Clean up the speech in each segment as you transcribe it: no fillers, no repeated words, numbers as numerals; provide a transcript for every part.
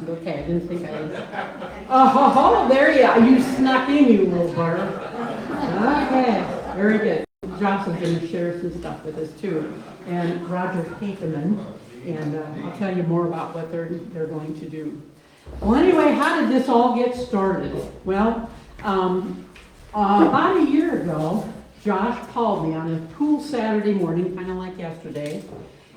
Okay, I didn't think I... Oh, there you are. You snuck in, you little butter. Okay, very good. Johnson's going to share some stuff with us too. And Roger Hakeman, and I'll tell you more about what they're going to do. Well, anyway, how did this all get started? Well, about a year ago, Josh called me on a cool Saturday morning, kind of like yesterday,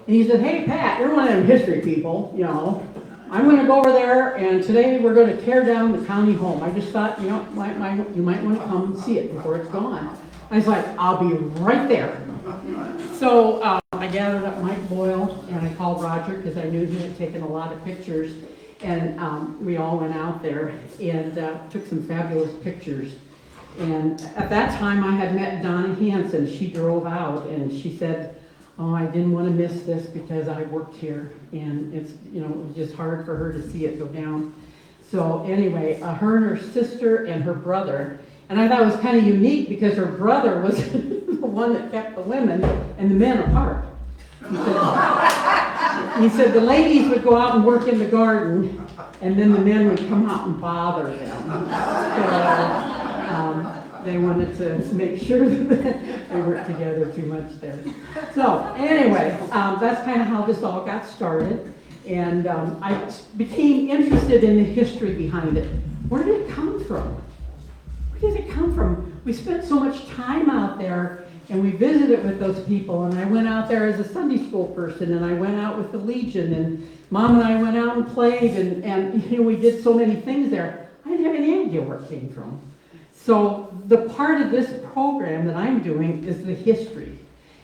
and he said, "Hey, Pat, you're one of them history people, you know. I'm going to go over there, and today we're going to tear down the county home. I just thought, you know, you might want to come and see it before it's gone." I was like, "I'll be right there." So I gathered up Mike Boyle, and I called Roger because I knew he had taken a lot of pictures, and we all went out there and took some fabulous pictures. And at that time, I had met Donna Hanson. She drove out, and she said, "Oh, I didn't want to miss this because I worked here, and it's, you know, it was just hard for her to see it go down." So anyway, her and her sister and her brother, and I thought it was kind of unique because her brother was the one that kept the women and the men apart. He said the ladies would go out and work in the garden, and then the men would come out and bother them. So, they wanted to make sure that they weren't together too much there. So anyway, that's kind of how this all got started. And I became interested in the history behind it. Where did it come from? Where did it come from? We spent so much time out there, and we visited with those people, and I went out there as a Sunday school person, and I went out with the Legion, and Mom and I went out and played, and you know, we did so many things there. I didn't have any idea where it came from. So the part of this program that I'm doing is the history.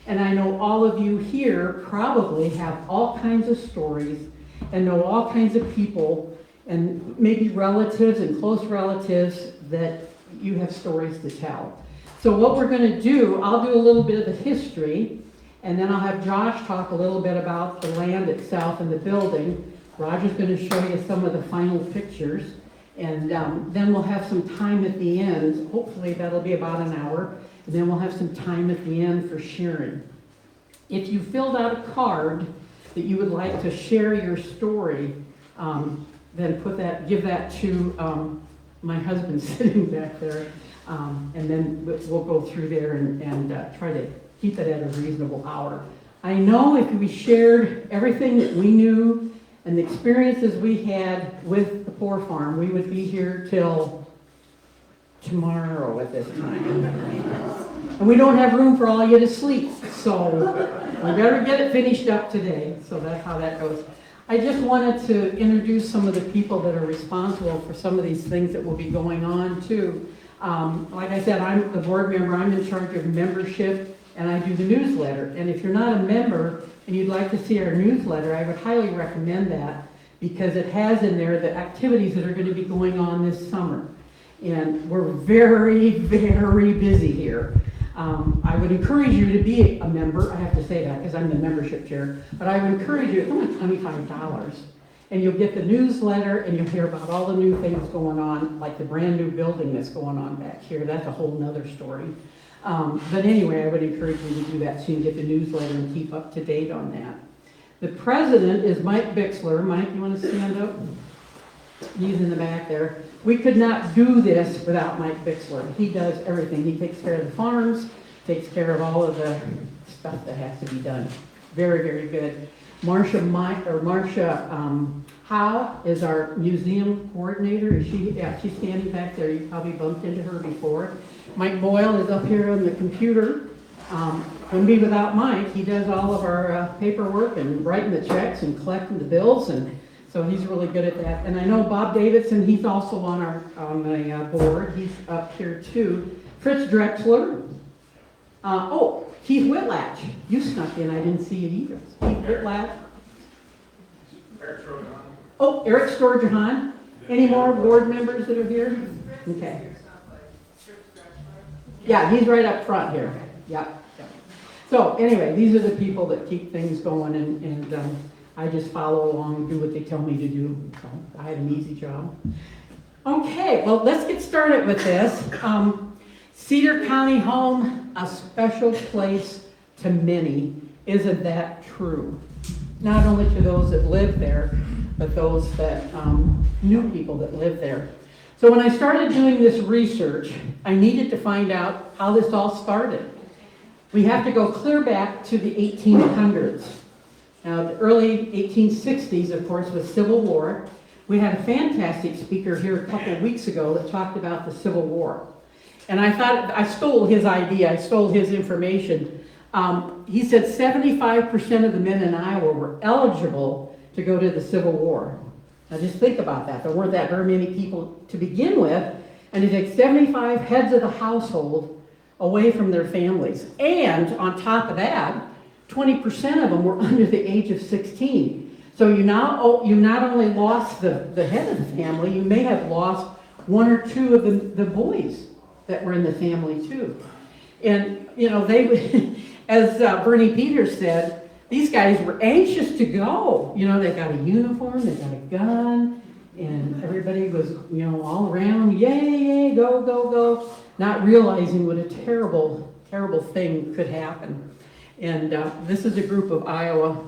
And I know all of you here probably have all kinds of stories and know all kinds of people and maybe relatives and close relatives that you have stories to tell. So what we're going to do, I'll do a little bit of the history, and then I'll have Josh talk a little bit about the land itself and the building. Roger's going to show you some of the final pictures. And then we'll have some time at the end. Hopefully that'll be about an hour. And then we'll have some time at the end for sharing. If you filled out a card that you would like to share your story, then give that to my husband sitting back there. And then we'll go through there and try to keep it at a reasonable hour. I know if we shared everything that we knew and the experiences we had with the Poor Farm, we would be here till tomorrow at this time. And we don't have room for all you to sleep, so we better get it finished up today. So that's how that goes. I just wanted to introduce some of the people that are responsible for some of these things that will be going on too. Like I said, I'm the board member. I'm in charge of membership, and I do the newsletter. And if you're not a member and you'd like to see our newsletter, I would highly recommend that because it has in there the activities that are going to be going on this summer. And we're very, very busy here. I would encourage you to be a member. I have to say that because I'm the membership chair. But I would encourage you, it's only $25. And you'll get the newsletter and you'll hear about all the new things going on, like the brand new building that's going on back here. That's a whole nother story. But anyway, I would encourage you to do that so you can get the newsletter and keep up to date on that. The president is Mike Bixler. Mike, you want to stand up? He's in the back there. We could not do this without Mike Bixler. He does everything. He takes care of the farms, takes care of all of the stuff that has to be done. Very, very good. Marcia Howe is our museum coordinator. Is she? Yeah, she's standing back there. You probably bumped into her before. Mike Boyle is up here on the computer. Wouldn't be without Mike. He does all of our paperwork and writing the checks and collecting the bills, and so he's really good at that. And I know Bob Davidson. He's also on the board. He's up here too. Fritz Drexler. Keith Whitlatch. You snuck in. I didn't see it either. Keith Whitlatch. Eric Sturgeon. Oh, Eric Sturgeon. Any more board members that are here? Okay. Yeah, he's right up front here. Yeah. So anyway, these are the people that keep things going, and I just follow along and do what they tell me to do. So I have an easy job. Okay, well, let's get started with this. Cedar County Home, a special place to many. Isn't that true? Not only to those that live there, but those that knew people that lived there. So when I started doing this research, I needed to find out how this all started. We have to go clear back to the 1800s. Now, the early 1860s, of course, was Civil War. We had a fantastic speaker here a couple of weeks ago that talked about the Civil War. And I thought, I stole his idea, I stole his information. He said 75% of the men in Iowa were eligible to go to the Civil War. Now just think about that. There weren't that very many people to begin with, and it takes 75 heads of the household away from their families. And on top of that, 20% of them were under the age of 16. So you not only lost the head of the family, you may have lost one or two of the boys that were in the family too. And, you know, they, as Bernie Peters said, these guys were anxious to go. You know, they got a uniform, they got a gun, and everybody was, you know, all around, yay, yay, go, go, go, not realizing what a terrible, terrible thing could happen. And this is a group of Iowa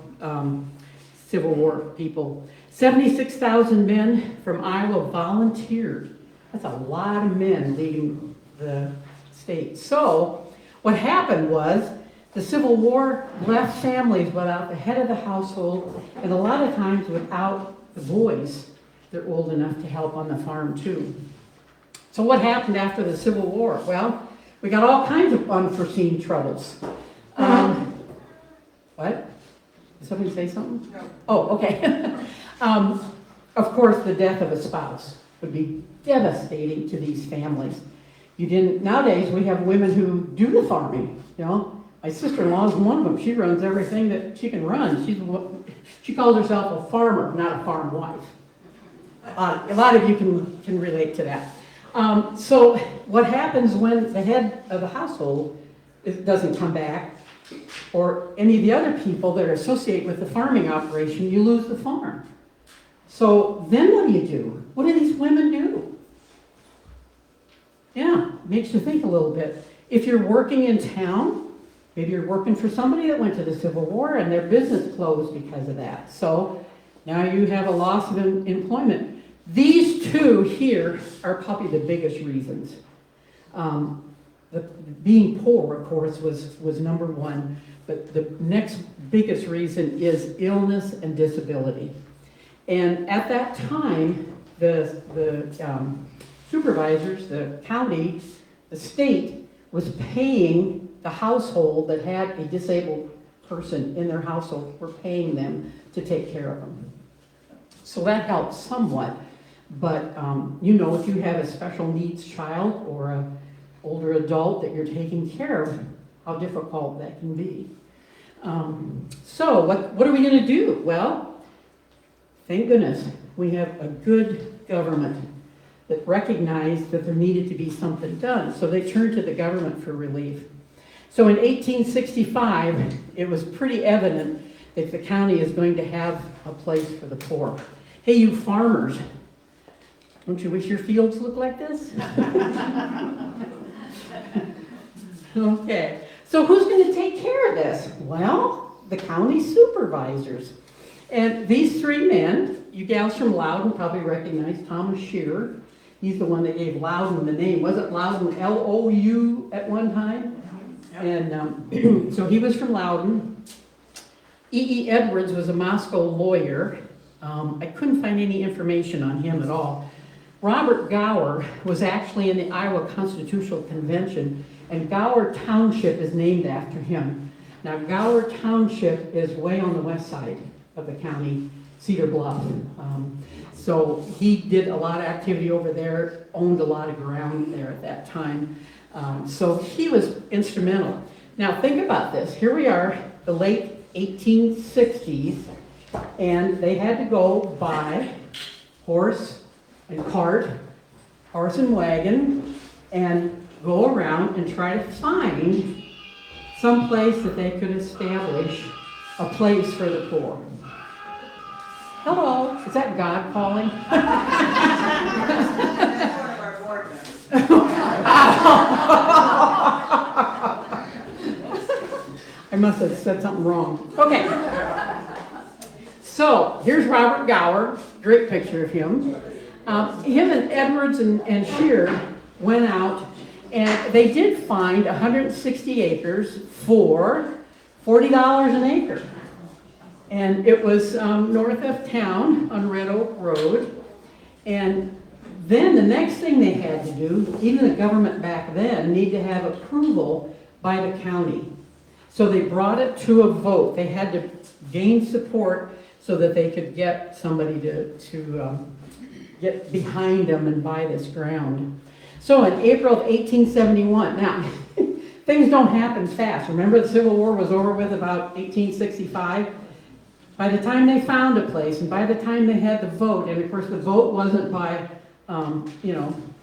Civil War people. 76,000 men from Iowa volunteered. That's a lot of men leaving the state. So what happened was the Civil War left families without the head of the household, and a lot of times without the boys that are old enough to help on the farm too. So what happened after the Civil War? Well, we got all kinds of unforeseen troubles. What? Did somebody say something? No. Oh, okay. Of course, the death of a spouse would be devastating to these families. Nowadays, we have women who do the farming, you know. My sister-in-law is one of them. She runs everything that she can run. She calls herself a farmer, not a farm wife. A lot of you can relate to that. So what happens when the head of the household doesn't come back, or any of the other people that are associated with the farming operation, you lose the farm. So then what do? What do these women do? Yeah, makes you think a little bit. If you're working in town, maybe you're working for somebody that went to the Civil War and their business closed because of that. So now you have a loss of employment. These two here are probably the biggest reasons. Being poor, of course, was number one, but the next biggest reason is illness and disability. And at that time, the supervisors, the county, the state was paying the household that had a disabled person in their household, were paying them to take care of them. So that helped somewhat, but you know, if you have a special needs child or an older adult that you're taking care of, how difficult that can be. So what are we going to do? Well, thank goodness we have a good government that recognized that there needed to be something done. So they turned to the government for relief. So in 1865, it was pretty evident that the county is going to have a place for the poor. Hey, you farmers, don't you wish your fields looked like this? Okay, so who's going to take care of this? Well, the county supervisors. And these three men, you gals from Loudon probably recognize Thomas Shearer. He's the one that gave Loudon the name. Was it Loudon, L-O-U at one time? And so he was from Loudon. E.E. Edwards was a Moscow lawyer. I couldn't find any information on him at all. Robert Gower was actually in the Iowa Constitutional Convention, and Gower Township is named after him. Now, Gower Township is way on the west side of the county, Cedar Bluff. So he did a lot of activity over there, owned a lot of ground there at that time. So he was instrumental. Now think about this. Here we are, the late 1860s, and they had to go by horse and cart, horse and wagon, and go around and try to find some place that they could establish a place for the poor. Hello, is that God calling? That's one of our board members. I must have said something wrong. Okay. So, here's Robert Gower, great picture of him. Him and Edwards and Shear went out, and they did find 160 acres for $40 an acre. And it was north of town on Red Oak Road. And then the next thing they had to do, even the government back then, needed to have approval by the county. So they brought it to a vote. They had to gain support so that they could get somebody to get behind them and buy this ground. So in April of 1871, now, things don't happen fast. Remember the Civil War was over with about 1865? By the time they found a place, and by the time they had the vote, and of course the vote wasn't by,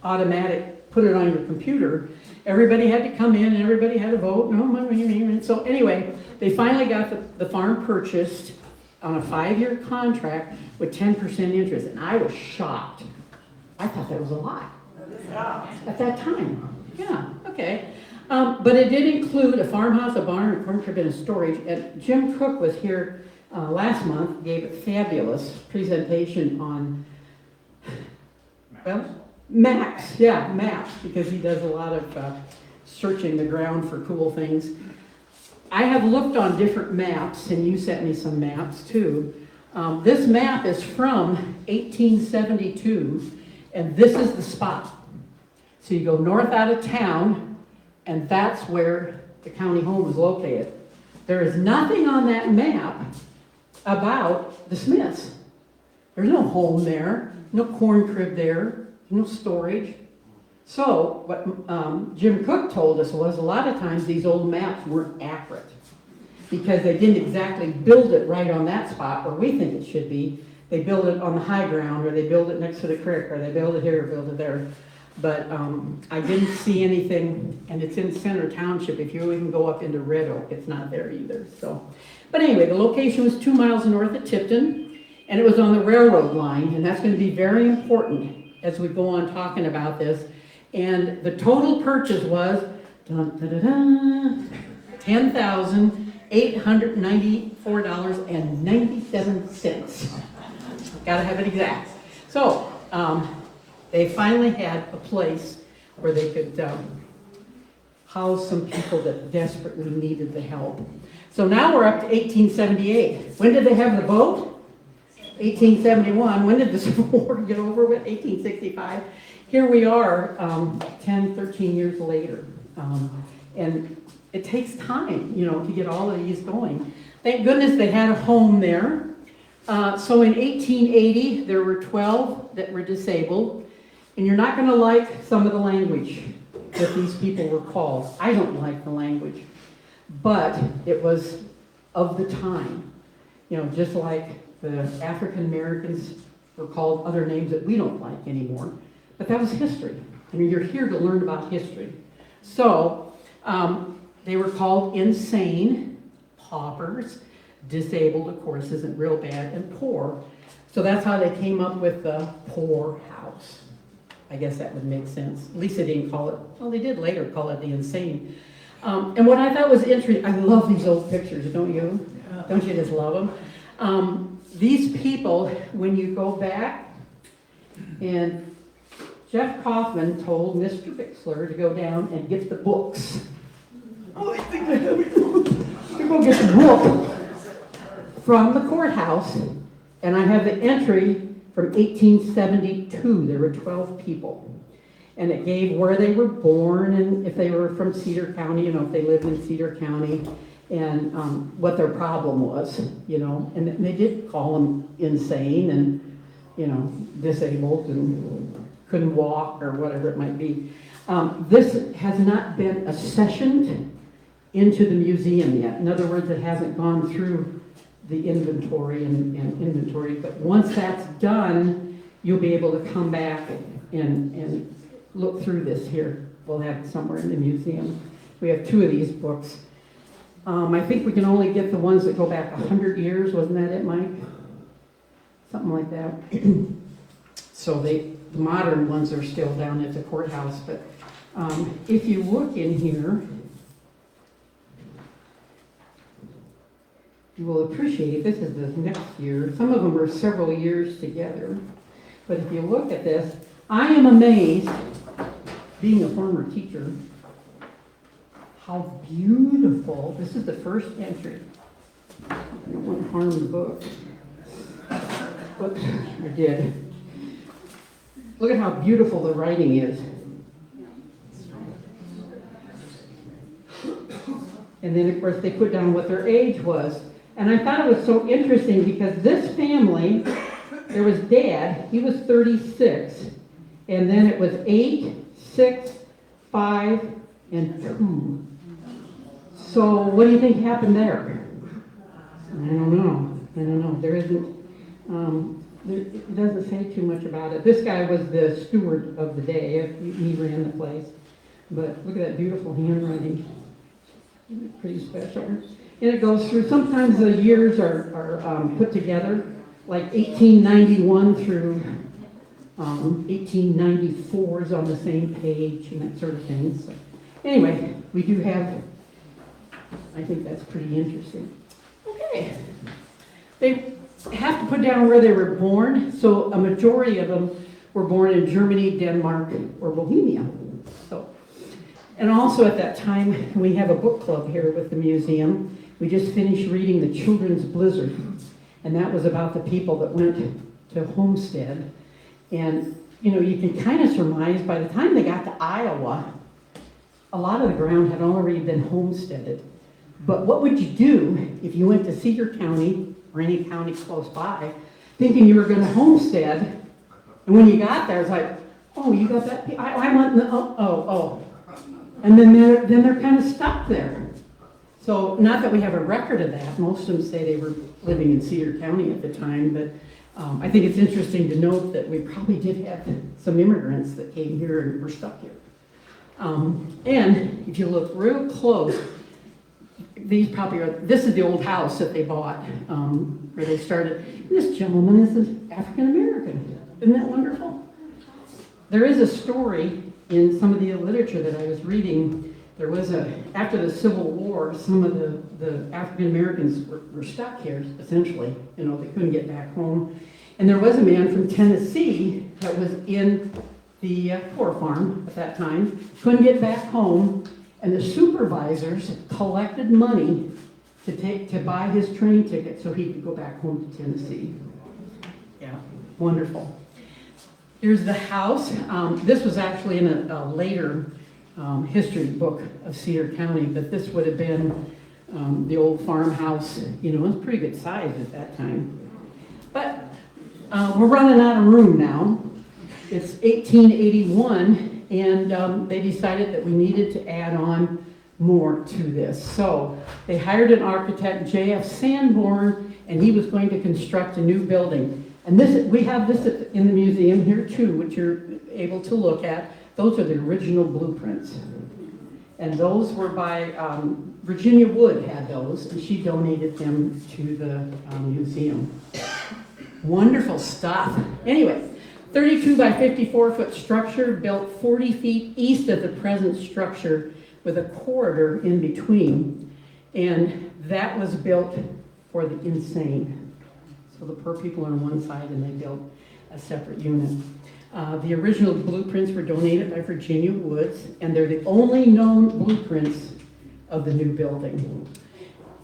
automatic, put it on your computer. Everybody had to come in, and everybody had to vote. And so anyway, they finally got the farm purchased on a 5-year contract with 10% interest, and I was shocked. I thought that was a lot at that time. Yeah, okay. But it did include a farmhouse, a barn, a corn crib, and a storage. And Jim Cook was here last month, gave a fabulous presentation on, well, maps, because he does a lot of searching the ground for cool things. I have looked on different maps, and you sent me some maps too. This map is from 1872, and this is the spot. So you go north out of town, and that's where the county home is located. There is nothing on that map about the Smiths. There's no home there, no corn crib there, no storage. So what Jim Cook told us was a lot of times these old maps weren't accurate because they didn't exactly build it right on that spot where we think it should be. They build it on the high ground, or they build it next to the creek, or they build it here or build it there. But I didn't see anything, and it's in Center Township. If you even go up into Red Oak, it's not there either. So, but anyway, the location was 2 miles north of Tipton, and it was on the railroad line, and that's going to be very important as we go on talking about this. And the total purchase was $10,894.97. Got to have it exact. So they finally had a place where they could house some people that desperately needed the help. So now we're up to 1878. When did they have the vote? 1871. When did the Civil War get over with? 1865. Here we are 10, 13 years later. And it takes time, to get all of these going. Thank goodness they had a home there. So in 1880, there were 12 that were disabled. And you're not going to like some of the language that these people were called. I don't like the language. But it was of the time. Just like the African Americans were called other names that we don't like anymore. But that was history. You're here to learn about history. So they were called insane, paupers, disabled, of course, isn't real bad, and poor. So that's how they came up with the poor house. I guess that would make sense. At least they didn't call it, well, they did later call it the insane. And what I thought was interesting, I love these old pictures, don't you? Don't you just love them? These people, when you go back, and Jeff Kaufman told Mr. Bixler to go down and get the books. Oh, I think they have to go get the book from the courthouse, and I have the entry from 1872. There were 12 people. And it gave where they were born, and if they were from Cedar County, if they lived in Cedar County, and what their problem was, And they did call them insane and, disabled and couldn't walk or whatever it might be. This has not been accessioned into the museum yet. In other words, it hasn't gone through the inventory and inventory. But once that's done, you'll be able to come back and look through this here. We'll have it somewhere in the museum. We have 2 of these books. I think we can only get the ones that go back 100 years. Wasn't that it, Mike? Something like that. So the modern ones are still down at the courthouse. But if you look in here, you will appreciate, this is the next year. Some of them are several years together. But if you look at this, I am amazed, being a former teacher, how beautiful, this is the first entry. I don't want to harm the book. Whoops, I did. Look at how beautiful the writing is. And then, of course, they put down what their age was. And I thought it was so interesting because this family, there was Dad, he was 36. And then it was 8, 6, 5, and 2. So what do you think happened there? I don't know. There isn't, it doesn't say too much about it. This guy was the steward of the day. He ran the place. But look at that beautiful handwriting. Pretty special. And it goes through, sometimes the years are put together, like 1891 through 1894 is on the same page and that sort of thing. So anyway, we do have, I think that's pretty interesting. Okay. They have to put down where they were born, so a majority of them were born in Germany, Denmark, or Bohemia. So, and also at that time, we have a book club here with the museum. We just finished reading The Children's Blizzard, and that was about the people that went to Homestead. And, you know, you can kind of surmise by the time they got to Iowa, a lot of the ground had already been homesteaded. But what would you do if you went to Cedar County, or any county close by, thinking you were going to homestead, and when you got there, it's like, oh, you got that, I want, oh. And then they're kind of stuck there. So, not that we have a record of that. Most of them say they were living in Cedar County at the time, but I think it's interesting to note that we probably did have some immigrants that came here and were stuck here. And if you look real close, these probably are, this is the old house that they bought, where they started. This gentleman is African American. Isn't that wonderful? There is a story in some of the literature that I was reading. There was after the Civil War, some of the African Americans were stuck here, essentially. You know, they couldn't get back home. And there was a man from Tennessee that was in the poor farm at that time, couldn't get back home, and the supervisors collected money to buy his train ticket so he could go back home to Tennessee. Yeah, wonderful. Here's the house. This was actually in a later history book of Cedar County, but this would have been the old farmhouse. You know, it was pretty good size at that time. But we're running out of room now. It's 1881, and they decided that we needed to add on more to this. So they hired an architect, J.F. Sanborn, and he was going to construct a new building. And we have this in the museum here too, which you're able to look at. Those are the original blueprints. And those were by, Virginia Wood had those, and she donated them to the museum. Wonderful stuff. Anyway, 32 by 54 foot structure built 40 feet east of the present structure with a corridor in between. And that was built for the insane. So the poor people are on one side and they built a separate unit. The original blueprints were donated by Virginia Woods, and they're the only known blueprints of the new building.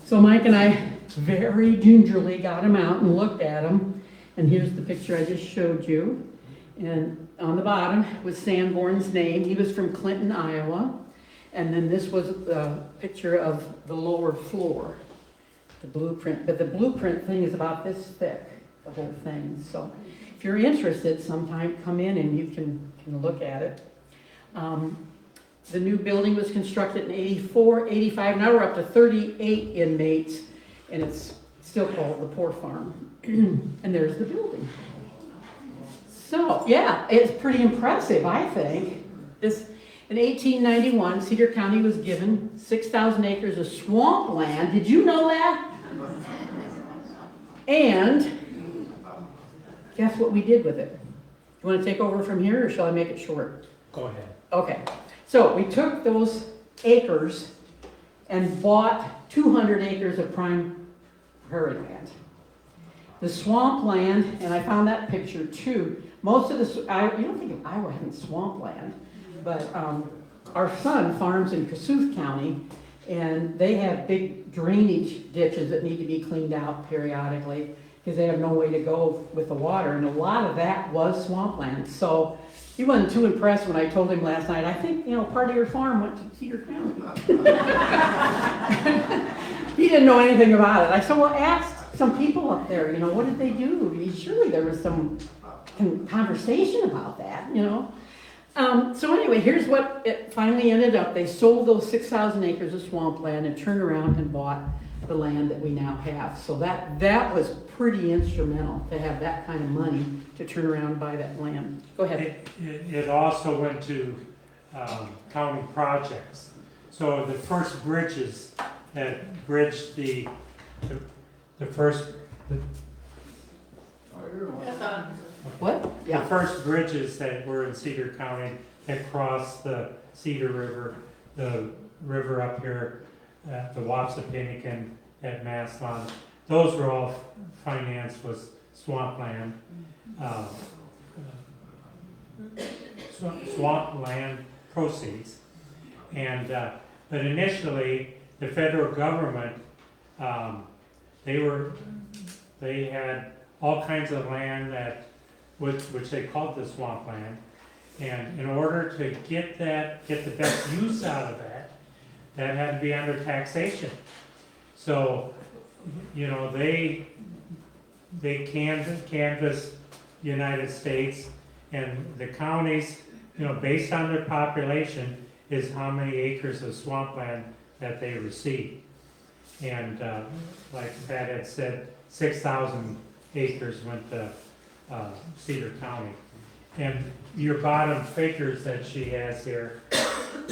So Mike and I very gingerly got them out and looked at them. And here's the picture I just showed you. And on the bottom was Sanborn's name. He was from Clinton, Iowa. And then this was a picture of the lower floor, the blueprint. But the blueprint thing is about this thick, the whole thing. So if you're interested, sometime come in and you can look at it. The new building was constructed in 84, 85. Now we're up to 38 inmates, and it's still called the Poor Farm. And there's the building. So, yeah, it's pretty impressive, I think. In 1891, Cedar County was given 6,000 acres of swamp land. Did you know that? And guess what we did with it? You want to take over from here, or shall I make it short? Go ahead. Okay. So we took those acres and bought 200 acres of prime prairie land. The swampland, and I found that picture too, most of the, you don't think of Iowa having swampland, but our son farms in Kossuth County, and they have big drainage ditches that need to be cleaned out periodically because they have no way to go with the water, and a lot of that was swampland. So he wasn't too impressed when I told him last night, I think, part of your farm went to Cedar County. He didn't know anything about it. I said, well, ask some people up there, what did they do? Surely there was some conversation about that, So anyway, here's what it finally ended up. They sold those 6,000 acres of swampland and turned around and bought the land that we now have. So that was pretty instrumental to have that kind of money to turn around and buy that land. Go ahead. It also went to county projects. So the first bridges that bridged the first. What? The Yeah. first bridges that were in Cedar County that crossed the Cedar River, the river up here, the Wapsipinicon at Maslon, those were all financed with swampland, swampland proceeds. And but initially, the federal government, they had all kinds of land that, which they called the swampland, and in order to get the best use out of that had to be under taxation. So, they canvassed the United States, and the counties, based on their population, is how many acres of swampland that they receive. And like Pat had said, 6,000 acres went to Cedar County. And your bottom figures that she has here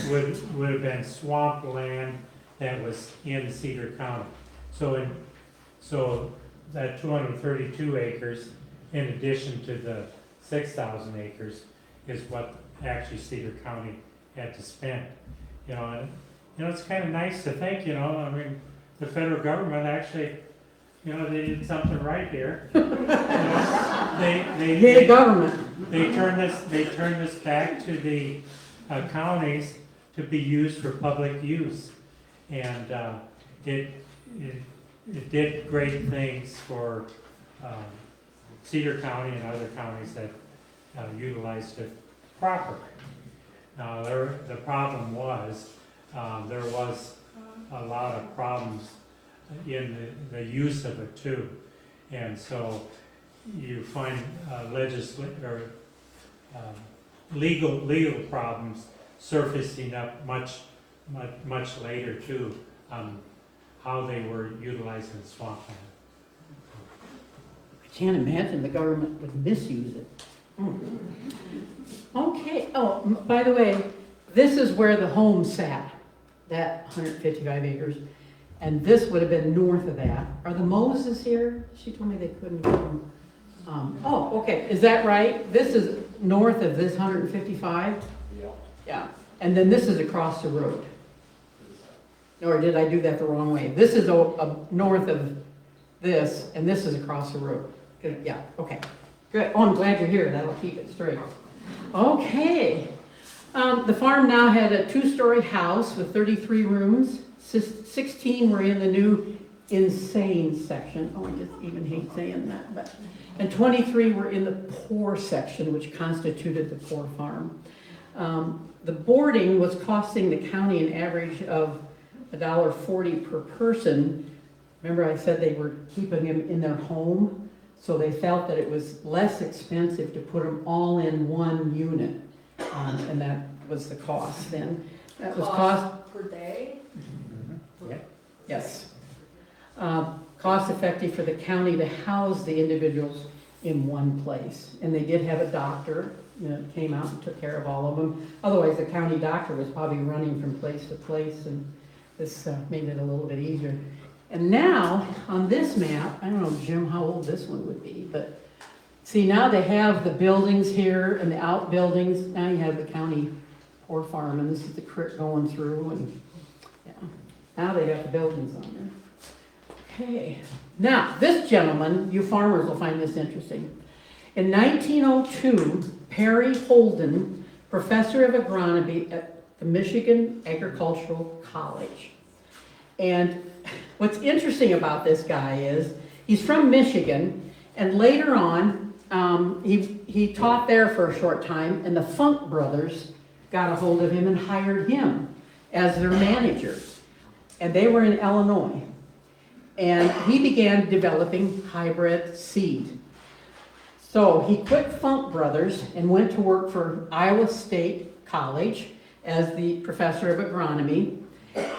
would have been swampland that was in Cedar County. So that 232 acres, in addition to the 6,000 acres, is what actually Cedar County had to spend. It's kind of nice to think, the federal government actually, they did something right here. They Government. They turn this back to the counties to be used for public use, and it did great things for Cedar County and other counties that utilized it properly. Now, the problem was there was a lot of problems in the use of it too, and so you find legal problems surfacing up much later too, on how they were utilizing swampland. I can't imagine the government would misuse it. Okay, by the way, this is where the home sat, that 155 acres, and this would have been north of that. Are the Moses here? She told me they couldn't come. Okay, is that right? This is north of this 155? Yeah, and then this is across the road. Or did I do that the wrong way? This is north of this, and this is across the road. Good, yeah, okay. Good. Oh, I'm glad you're here. That'll keep it straight. Okay. The farm now had a 2-story house with 33 rooms. 16 were in the new insane section. Oh, I just even hate saying that. And 23 were in the poor section, which constituted the poor farm. The boarding was costing the county an average of $1.40 per person. Remember I said they were keeping them in their home? So they felt that it was less expensive to put them all in one unit. And that was the cost then. That was cost per day? Yeah. Yes. Cost effective for the county to house the individuals in one place. And they did have a doctor, came out and took care of all of them. Otherwise, the county doctor was probably running from place to place, and this made it a little bit easier. And now, on this map, I don't know, Jim, how old this one would be, but see, now they have the buildings here and the outbuildings. Now you have the county poor farm, and this is the creek going through, and yeah. Now they got the buildings on there. Okay, Now, this gentleman, you farmers will find this interesting. In 1902, Perry Holden, professor of agronomy at the Michigan Agricultural College. And what's interesting about this guy is he's from Michigan, and later on, he taught there for a short time, and the Funk brothers got a hold of him and hired him as their manager. And they were in Illinois. And he began developing hybrid seed. So he quit Funk Brothers and went to work for Iowa State College as the professor of agronomy.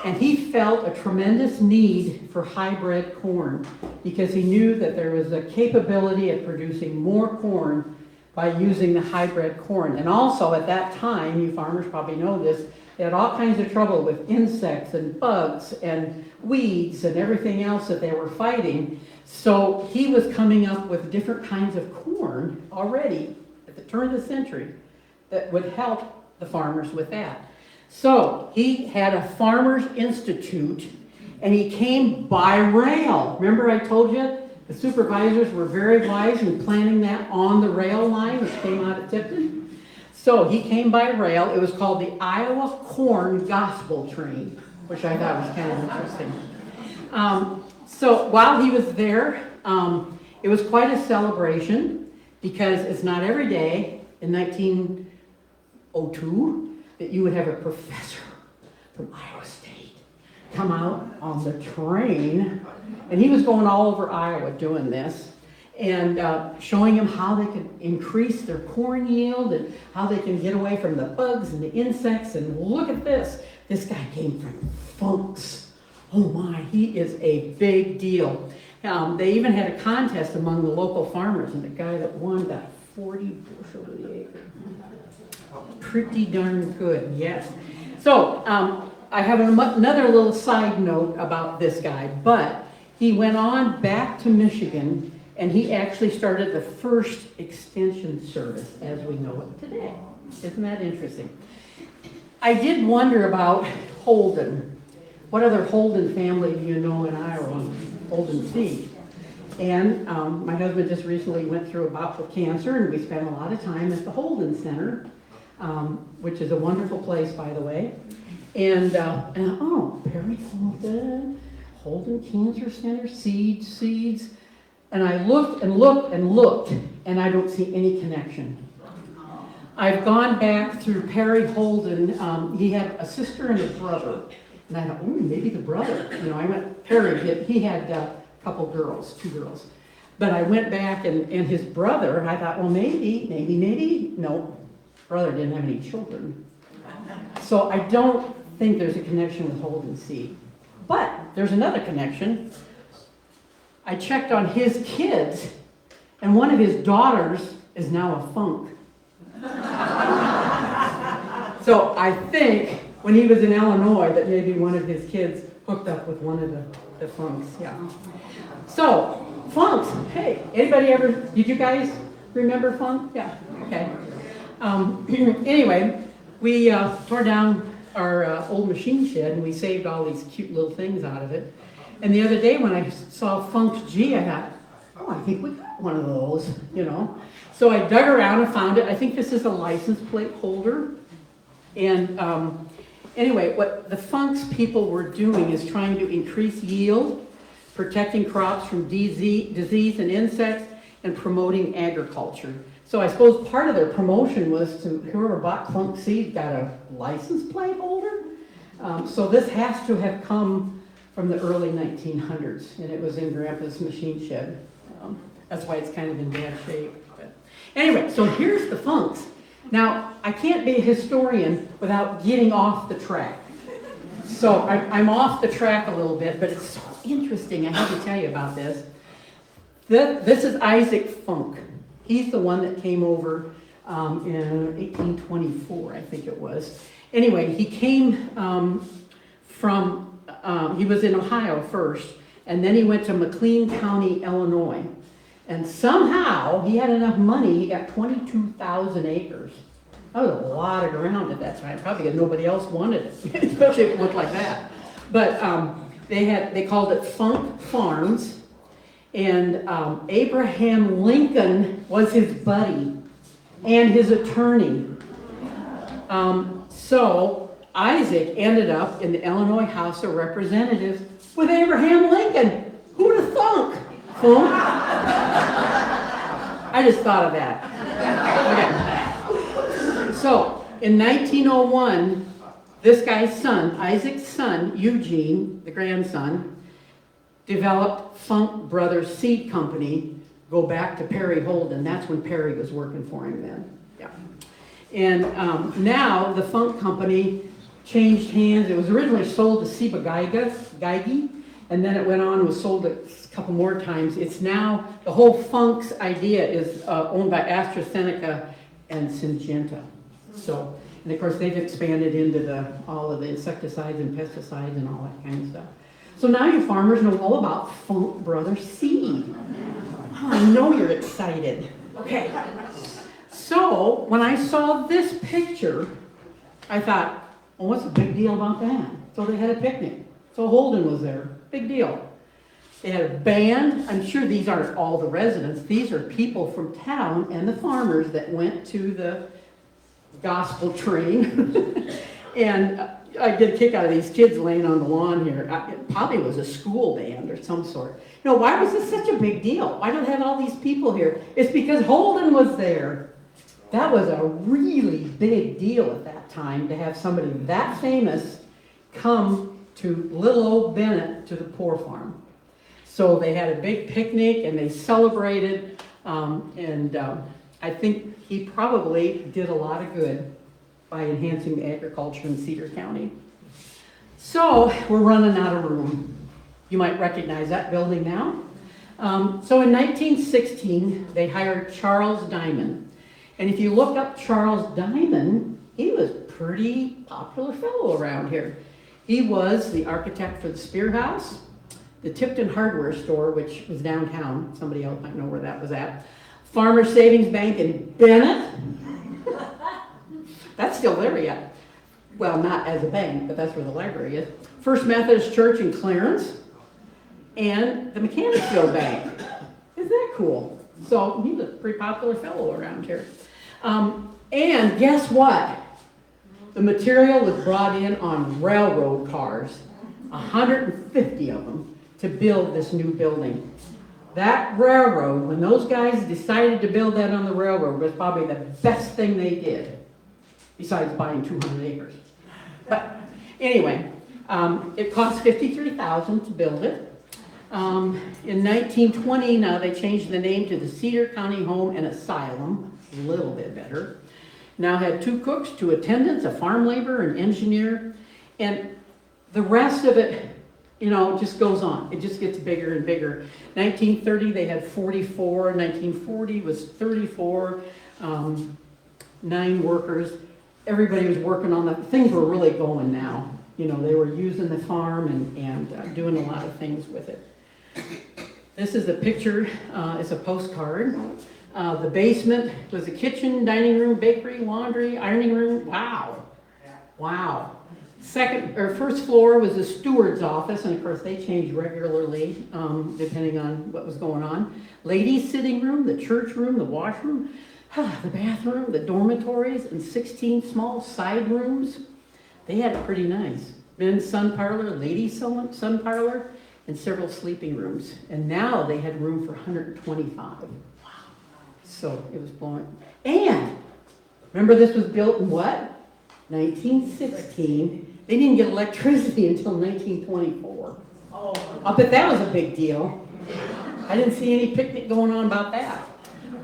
And he felt a tremendous need for hybrid corn because he knew that there was a capability of producing more corn by using the hybrid corn. And also at that time, you farmers probably know this, they had all kinds of trouble with insects and bugs and weeds and everything else that they were fighting. So he was coming up with different kinds of corn already at the turn of the century that would help the farmers with that. So he had a farmers institute, and he came by rail. Remember I told you the supervisors were very wise in planning that on the rail line which came out of Tipton? So he came by rail. It was called the Iowa Corn Gospel Train, which I thought was kind of interesting. So while he was there, it was quite a celebration because it's not every day in 1902 that you would have a professor from Iowa State come out on the train. And he was going all over Iowa doing this and showing them how they could increase their corn yield and how they can get away from the bugs and the insects. And look at this. This guy came from Funks. Oh my, he is a big deal. They even had a contest among the local farmers, and the guy that won got 40 bushel to the acre. Pretty darn good, yes. So I have another little side note about this guy, but he went on back to Michigan, and he actually started the first extension service as we know it today. Isn't that interesting? I did wonder about Holden. What other Holden family do you know in Iowa? Holden seed. And my husband just recently went through a bout with cancer, and we spent a lot of time at the Holden Center, which is a wonderful place, by the way. And Perry Holden Cancer Center, seeds. And I looked and looked and looked, and I don't see any connection. I've gone back through Perry Holden. He had a sister and a brother. And I thought, oh, maybe the brother. You know, I went, Perry, he had a couple girls, 2 girls. But I went back and his brother, I thought, well, maybe. No, brother didn't have any children. So I don't think there's a connection with Holden seed. But there's another connection. I checked on his kids, and one of his daughters is now a Funk. So I think when he was in Illinois that maybe one of his kids hooked up with one of the Funks, yeah. So, Funks, hey, did you guys remember Funk? Yeah, okay. Anyway, we tore down our old machine shed, and we saved all these cute little things out of it. And the other day when I saw Funk G, I thought, oh, I think we got one of those, you know. So I dug around and found it. I think this is a license plate holder. And anyway, what the Funks people were doing is trying to increase yield, protecting crops from disease and insects, and promoting agriculture. So I suppose part of their promotion was to whoever bought Funk seed got a license plate holder. So this has to have come from the early 1900s, and it was in Grandpa's machine shed. That's why it's kind of in bad shape. But anyway, so here's the Funks. Now, I can't be a historian without getting off the track. So I'm off the track a little bit, but it's so interesting. I have to tell you about this. This is Isaac Funk. He's the one that came over in 1824, I think it was. Anyway, he came he was in Ohio first, and then he went to McLean County, Illinois. And somehow he had enough money, he got 22,000 acres. That was a lot of ground at that time, probably because nobody else wanted it, especially if it looked like that. But they called it Funk Farms, And Abraham Lincoln was his buddy and his attorney. So Isaac ended up in the Illinois House of Representatives with Abraham Lincoln. Who'd have thunk? Thunk? I just thought of that. Okay. So in 1901, this guy's son, Isaac's son, Eugene, the grandson, developed Funk Brothers Seed Company. Go back to Perry Holden. That's when Perry was working for him then. Yeah. And now the Funk Company changed hands. It was originally sold to Seba Geigy, and then it went on and was sold a couple more times. It's now, the whole Funk's idea is owned by AstraZeneca and Syngenta. So, and of course they've expanded into all of the insecticides and pesticides and all that kind of stuff. So now you farmers know all about Funk Brothers Seed. Oh, I know you're excited. Okay. So when I saw this picture, I thought, well, what's the big deal about that? So they had a picnic. So Holden was there. Big deal. They had a band. I'm sure these aren't all the residents. These are people from town and the farmers that went to the gospel train. And I get a kick out of these kids laying on the lawn here. It probably was a school band or some sort. No, why was this such a big deal? Why do they have all these people here? It's because Holden was there. That was a really big deal at that time to have somebody that famous come to little old Bennett to the poor farm. So they had a big picnic and they celebrated, I think he probably did a lot of good by enhancing the agriculture in Cedar County. So we're running out of room. You might recognize that building now. So in 1916, they hired Charles Diamond. And if you look up Charles Diamond, he was a pretty popular fellow around here. He was the architect for the Spear House, the Tipton Hardware Store, which was downtown. Somebody else might know where that was at. Farmer Savings Bank in Bennett. That's still there yet. Well, not as a bank, but that's where the library is. First Methodist Church in Clarence, and the Mechanicsville Bank. Isn't that cool? So he was a pretty popular fellow around here. And guess what? The material was brought in on railroad cars, 150 of them, to build this new building. That railroad, when those guys decided to build that on the railroad, was probably the best thing they did, besides buying 200 acres. But anyway, it cost $53,000 to build it. In 1920, now they changed the name to the Cedar County Home and Asylum, a little bit better. Now had 2 cooks, 2 attendants, a farm laborer, an engineer, and the rest of it, you know, just goes on. It just gets bigger and bigger. 1930, they had 44. 1940 was 34, 9 workers. Everybody was working on that. Things were really going now. You know, they were using the farm and doing a lot of things with it. This is a picture, it's a postcard. The basement was a kitchen, dining room, bakery, laundry, ironing room. Wow. Wow. First floor was the steward's office, and of course they changed regularly depending on what was going on. Ladies' sitting room, the church room, the washroom, the bathroom, the dormitories, and 16 small side rooms. They had it pretty nice. Men's sun parlor, ladies' sun parlor, and several sleeping rooms. And now they had room for 125. Wow. So it was blowing. And remember, this was built in what? 1916. They didn't get electricity until 1924. Oh. I bet that was a big deal. I didn't see any picnic going on about that.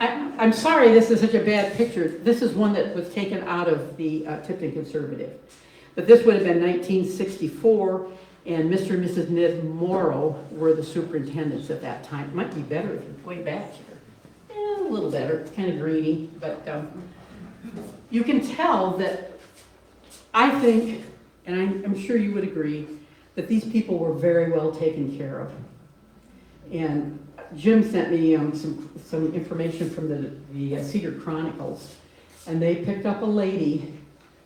I'm sorry this is such a bad picture. This is one that was taken out of the Tipton Conservative. But this would have been 1964, and Mr. and Mrs. Ned Morrow were the superintendents at that time. It might be better if you're way back here. A little better. It's kind of greeny, but you can tell that I think, and I'm sure you would agree, that these people were very well taken care of. And Jim sent me some information from the Cedar Chronicles, and they picked up a lady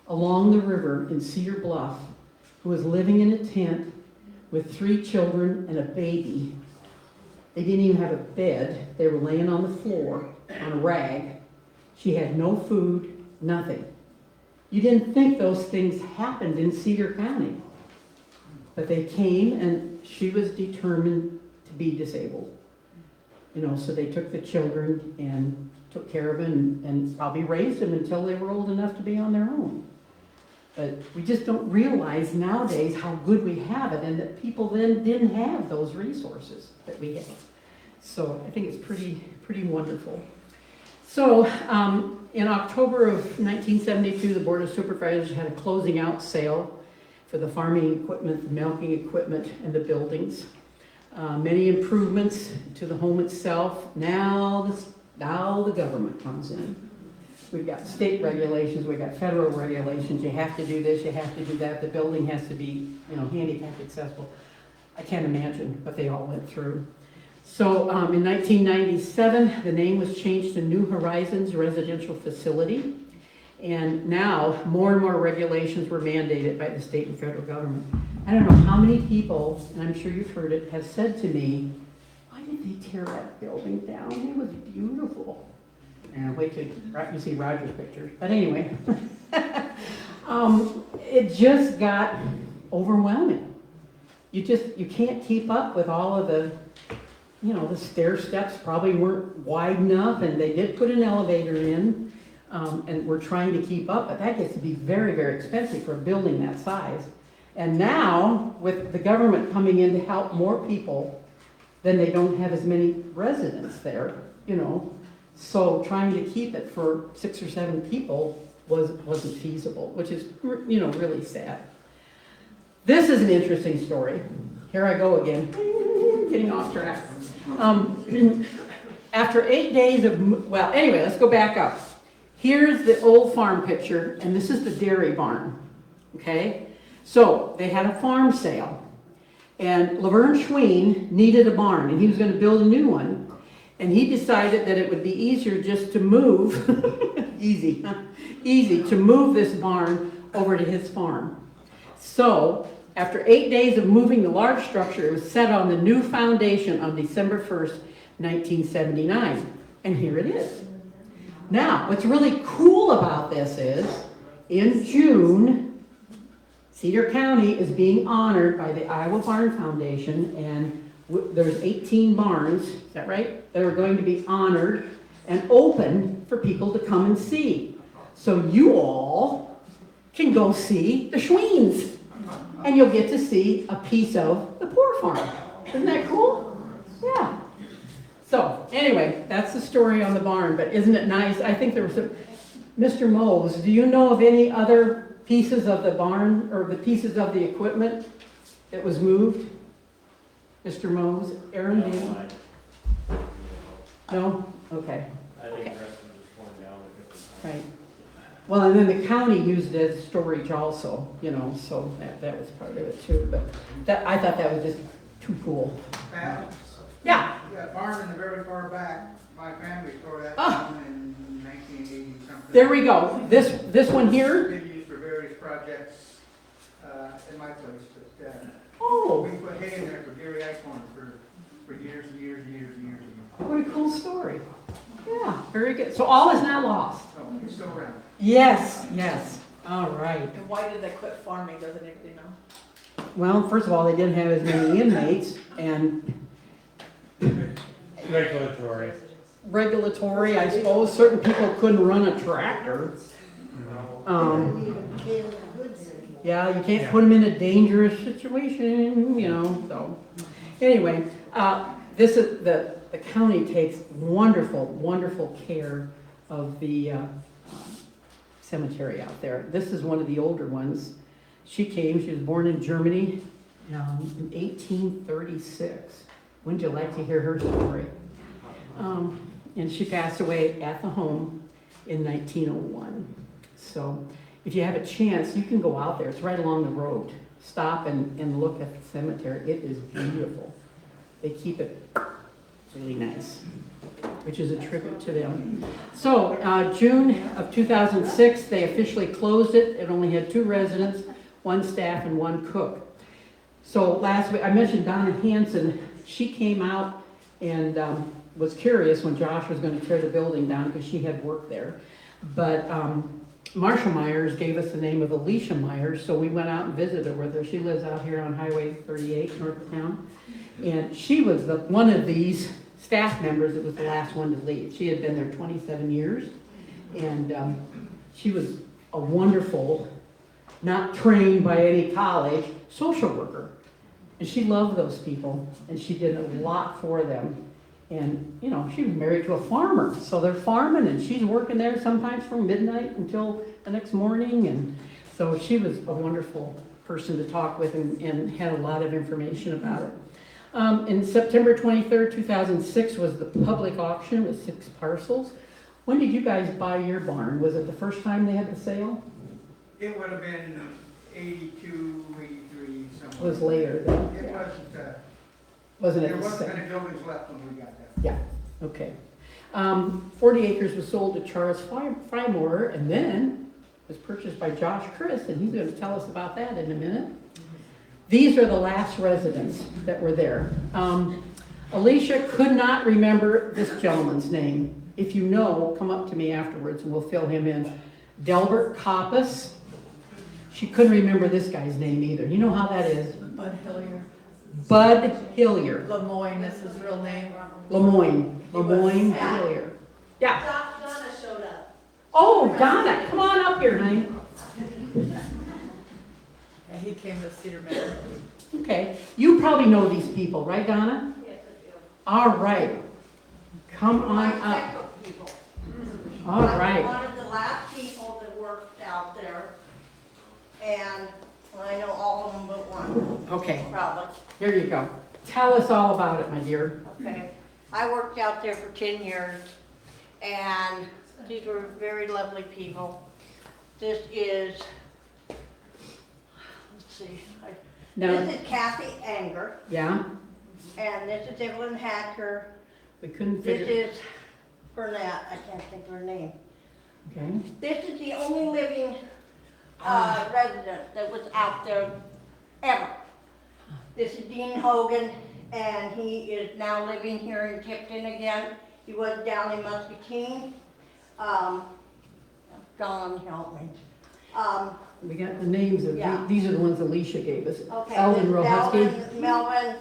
along the river in Cedar Bluff who was living in a tent with 3 children and a baby. They didn't even have a bed. They were laying on the floor on a rag. She had no food, nothing. You didn't think those things happened in Cedar County. But they came and she was determined to be disabled. So they took the children and took care of them and probably raised them until they were old enough to be on their own. But we just don't realize nowadays how good we have it and that people then didn't have those resources that we have. So I think it's pretty wonderful. So in October of 1972, the Board of Supervisors had a closing out sale for the farming equipment, the milking equipment, and the buildings. Many improvements to the home itself. Now the government comes in. We've got state regulations, we've got federal regulations. You have to do this, you have to do that. The building has to be, handicap accessible. I can't imagine what they all went through. So in 1997, the name was changed to New Horizons Residential Facility. And now more and more regulations were mandated by the state and federal government. I don't know how many people, and I'm sure you've heard it, have said to me, why did they tear that building down? It was beautiful. And wait till you see Roger's pictures. But anyway, it just got overwhelming. You can't keep up with all of the, the stair steps probably weren't wide enough, and they did put an elevator in, and we're trying to keep up, but that gets to be very, very expensive for a building that size. And now, with the government coming in to help more people, then they don't have as many residents there, So trying to keep it for 6 or 7 people wasn't feasible, which is, really sad. This is an interesting story. Here I go again, getting off track. After 8 days anyway, let's go back up. Here's the old farm picture, and this is the dairy barn, okay? So they had a farm sale, and Laverne Schween needed a barn, and he was going to build a new one. And he decided that it would be easier just to move, easy to move this barn over to his farm. So after 8 days of moving the large structure, it was set on the new foundation on December 1st, 1979. And here it is. Now, what's really cool about this is, in June, Cedar County is being honored by the Iowa Barn Foundation, and there's 18 barns, is that right, that are going to be honored and open for people to come and see. So you all can go see the Schweens, and you'll get to see a piece of the poor farm. Isn't that cool? Yeah. So anyway, that's the story on the barn, but isn't it nice? I think there was Mr. Mose, do you know of any other pieces of the barn or the pieces of the equipment that was moved? Mr. Mose, Aaron, do you? No? Okay. I think the rest of it was torn down a different time. Right. Well, and then the county used it as storage also, so that was part of it too. But I thought that was just too cool. Pat, Yeah. that barn in the very far back, my family tore that down in 1980 something. There we go. This one here. Been used for various projects in my place, but Oh, we put hay in there for Gary Eichhorn for years and years and years and years and years. what a cool story. Yeah, very good. So all is now lost. So he's still around. Yes. All right. And why did they quit farming, doesn't anybody know? Well, first of all, they didn't have as many inmates, and regulatory, I suppose. Certain people couldn't run a tractor. Yeah, you can't put them in a dangerous situation, so. Anyway, this is the county takes wonderful care of the cemetery out there. This is one of the older ones. She was born in Germany in 1836. Wouldn't you like to hear her story? And she passed away at the home in 1901. So if you have a chance, you can go out there. It's right along the road. Stop and look at the cemetery. It is beautiful. They keep it really nice, which is a tribute to them. So June of 2006, they officially closed it. It only had 2 residents, 1 staff, and 1 cook. So last week, I mentioned Donna Hanson. She came out and was curious when Josh was gonna tear the building down, because she had worked there. But Marshall Myers gave us the name of Alicia Myers, so we went out and visited with her. She lives out here on Highway 38, north of town. And she was one of these staff members that was the last one to leave. She had been there 27 years, and she was a wonderful, not trained by any college, social worker. And she loved those people, and she did a lot for them. And, you know, she was married to a farmer, so they're farming, and she's working there sometimes from midnight until the next morning. And so she was a wonderful person to talk with, and had a lot of information about it. In September 23rd, 2006 was the public auction with 6 parcels. When did you guys buy your barn? Was it the first time they had the sale? It would have been 82, 83, It somewhere. was later then. It Wasn't it there the wasn't same? any buildings left when we got there. Yeah, okay. 40 acres was sold to Charles Frymore, and then was purchased by Josh Chris, and he's going to tell us about that in a minute. These are the last residents that were there. Alicia could not remember this gentleman's name. If you know, come up to me afterwards and we'll fill him in. Delbert Coppice. She couldn't remember this guy's name either. You know how that is? Bud Hillier. Bud Hillier. Lemoyne is his real name. Lemoyne Yeah. Hillier. Yeah. Donna showed up. Oh, Donna, come on up here, honey. And he came to Cedar Manor. Okay, you probably know these people, right, Donna? Yes, I do. All right. Come on up. All right. I'm one of the last people that worked out there, and I know all of them but one, Okay, probably. here you go. Tell us all about it, my dear. Okay. I worked out there for 10 years, and these were very lovely people. This is, let's see, Now, this is Kathy Anger, yeah, and this is Evelyn Hacker. we couldn't This figure, is Burnett, I can't think of her name. okay. This is the only living resident that was out there ever. This is Dean Hogan, and he is now living here in Tipton again. He was down in Muscatine. Don, help me. We got the names of, Yeah. these are the ones Alicia gave us. Okay, Eldon this Rohusky, Melvin,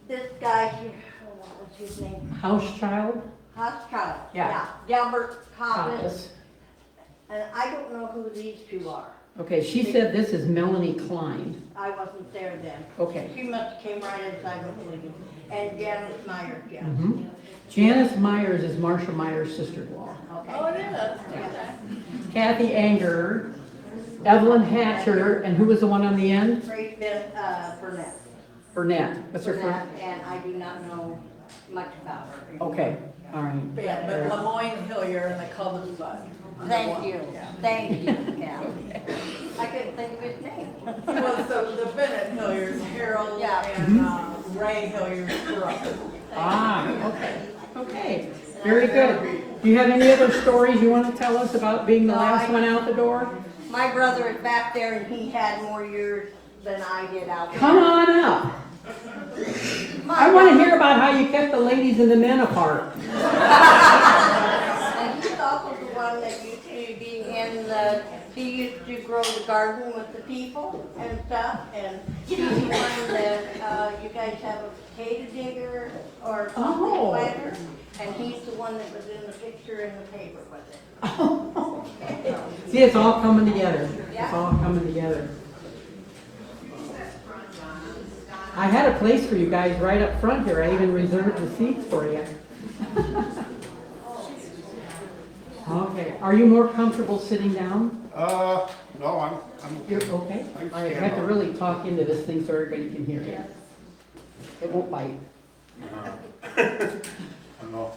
this guy here, what was his name? Housechild, Huskyle. Yeah. Delbert Coppice, Coppice. and I don't know who these two are. Okay, she said this is Melanie Klein. I wasn't there then. Okay. She must have came right as I was leaving. And Janice Meyer, yeah. Mhm. Janice Myers is Marshall Myers' sister-in-law. Okay. Oh, it is. Kathy Anger, Evelyn Hatcher, and who was the one on the end? Great Burnett. Burnett. What's her Burnett, first? and I do not know much about her. Okay, all right. Yeah, but Lemoyne Hillier, and they called him Bud. Thank you, Yeah. thank you, Kathy. I couldn't think of his name. He was the Bennett Hilliers, Harold Yeah. and Ray Hilliers brother. Ah, okay, okay, very good. Do you have any other stories you want to tell us about being the No, last I- one out the door? My brother is back there, and he had more years than I did out there. Come on up. I want to hear about how you kept the ladies and the men apart. And he's also the one that used to be in the, he used to grow the garden with the people and stuff, and he's the one that, you guys have a potato digger or something Oh. planter, and he's the one that was in the picture in the paper with it. See, it's all coming together. It's Yeah. all coming together. I had a place for you guys right up front here. I even reserved the seats for you. Okay, are you more comfortable sitting down? No, I'm You're okay. okay? I can I stand have to up. really talk into this thing so everybody can hear you. It won't bite. I know.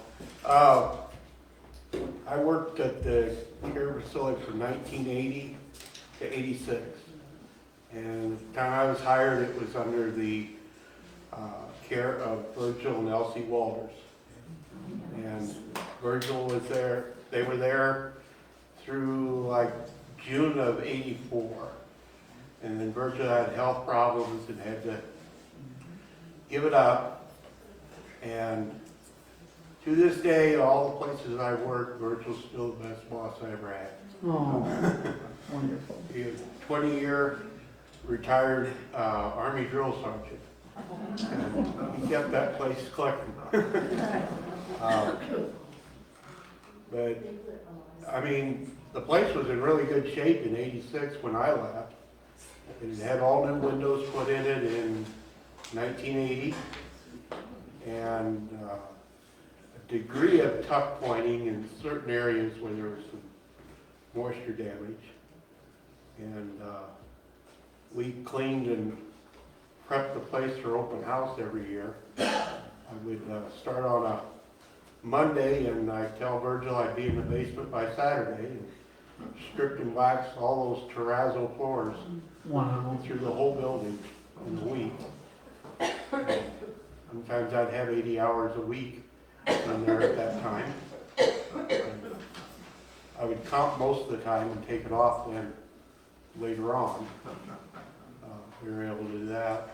I worked at the care facility from 1980 to 86. And the time I was hired, it was under the care of Virgil and Elsie Walters. And Virgil was there, they were there through like June of 84. And then Virgil had health problems and had to give it up. And to this day, all the places I worked, Virgil's still the best boss I ever had. Oh, wonderful. He was 20-year retired Army drill sergeant. And he kept that place clicking. But, I mean, the place was in really good shape in '86 when I left. It had all new windows put in it in 1980. And a degree of tuck pointing in certain areas where there was some moisture damage. And we cleaned and prepped the place for open house every year. I would start on a Monday, and I tell Virgil I'd be in the basement by Saturday, and stripped and waxed all those terrazzo floors Wow. through the whole building in a week. Sometimes I'd have 80 hours a week in there at that time. And I would comp most of the time and take it off then later on. We were able to do that.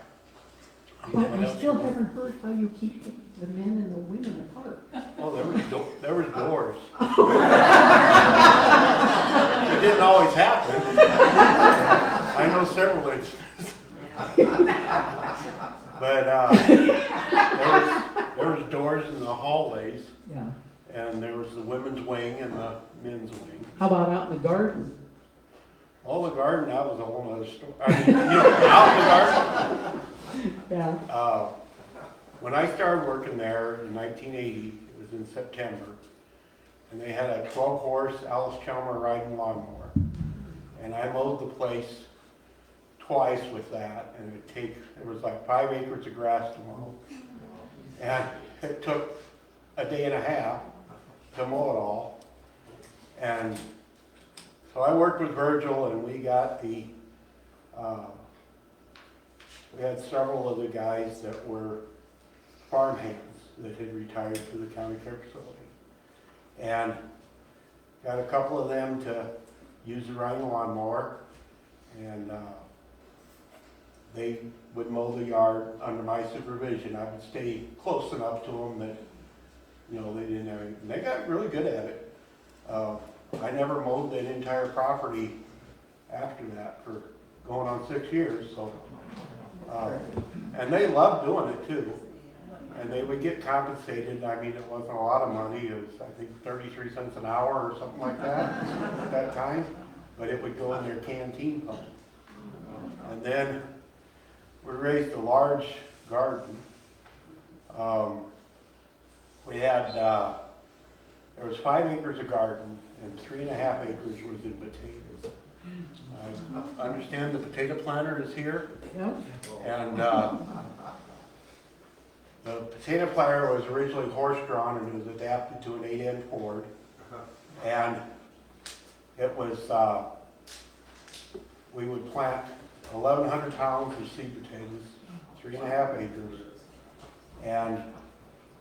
But I still haven't heard how you keep the men and the women apart. Oh, there was doors. It didn't always happen. I know several instances. But there was doors in the hallways, Yeah. and there was the women's wing and the men's wing. How about out in the garden? Oh, the garden, that was a whole other story. I mean, out in the garden. Yeah. When I started working there in 1980, it was in September, and they had a 12-horse Alice Chalmer riding lawnmower. And I mowed the place twice with that, and it was like 5 acres of grass to mow. And it took a day and a half to mow it all. And so I worked with Virgil, and we got we had several of the guys that were farm hands that had retired to the county care facility. And got a couple of them to use the riding lawnmower, and they would mow the yard under my supervision. I would stay close enough to them that, you know, they didn't have any, and they got really good at it. I never mowed that entire property after that for going on 6 years, so. And they loved doing it too. And they would get compensated. I mean, it wasn't a lot of money. It was, I think, 33 cents an hour or something like that at that time. But it would go in their canteen fund. And then we raised a large garden. We had, there was 5 acres of garden, and 3.5 acres was in potatoes. I understand the potato planter is here. Yep. And the potato planter was originally horse-drawn, and it was adapted to an 8-end Ford. And it was, we would plant 1,100 pounds of seed potatoes, 3.5 acres. And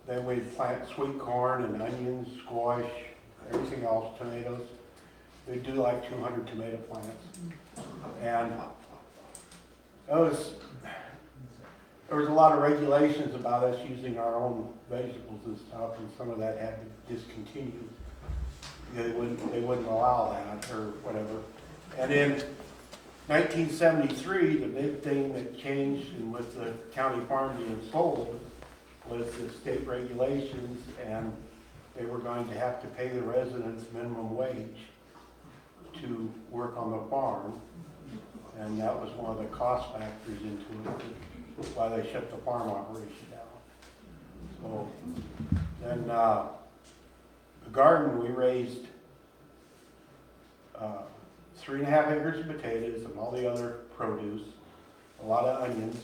then we'd plant sweet corn and onions, squash, everything else, tomatoes. We'd do like 200 tomato plants. And there was a lot of regulations about us using our own vegetables and stuff, and some of that had to discontinue. They wouldn't allow that or whatever. And in 1973, the big thing that changed, and with the county farm being sold, was the state regulations, and they were going to have to pay the residents minimum wage to work on the farm. And that was one of the cost factors into it, why they shut the farm operation down. So then the garden, we raised 3.5 acres of potatoes and all the other produce, a lot of onions,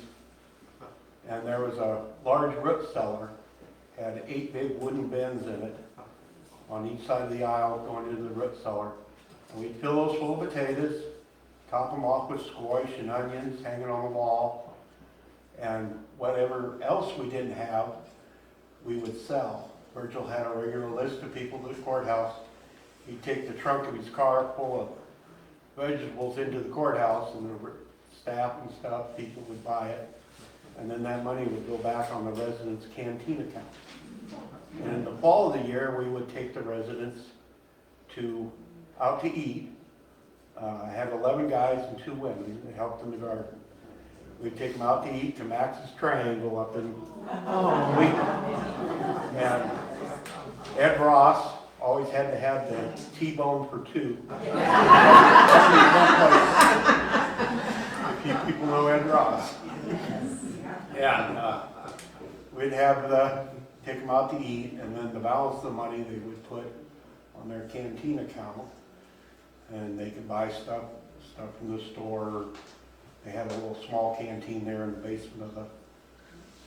and there was a large root cellar, had 8 big wooden bins in it on each side of the aisle going into the root cellar. And we'd fill those full of potatoes, top them off with squash and onions hanging on the wall, and whatever else we didn't have, we would sell. Virgil had a regular list of people at the courthouse. He'd take the trunk of his car full of vegetables into the courthouse, and the staff and stuff, people would buy it. And then that money would go back on the residents' canteen account. And in the fall of the year, we would take the residents out to eat. I had 11 guys and 2 women that helped in the garden. We'd take them out to eat to Max's Triangle up in Wheaton. And Ed Ross always had to have the T-bone for 2. If you people know Ed Ross. Yeah, we'd take them out to eat, and then the balance of the money they would put on their canteen account, and they could buy stuff from the store. They had a little small canteen there in the basement of the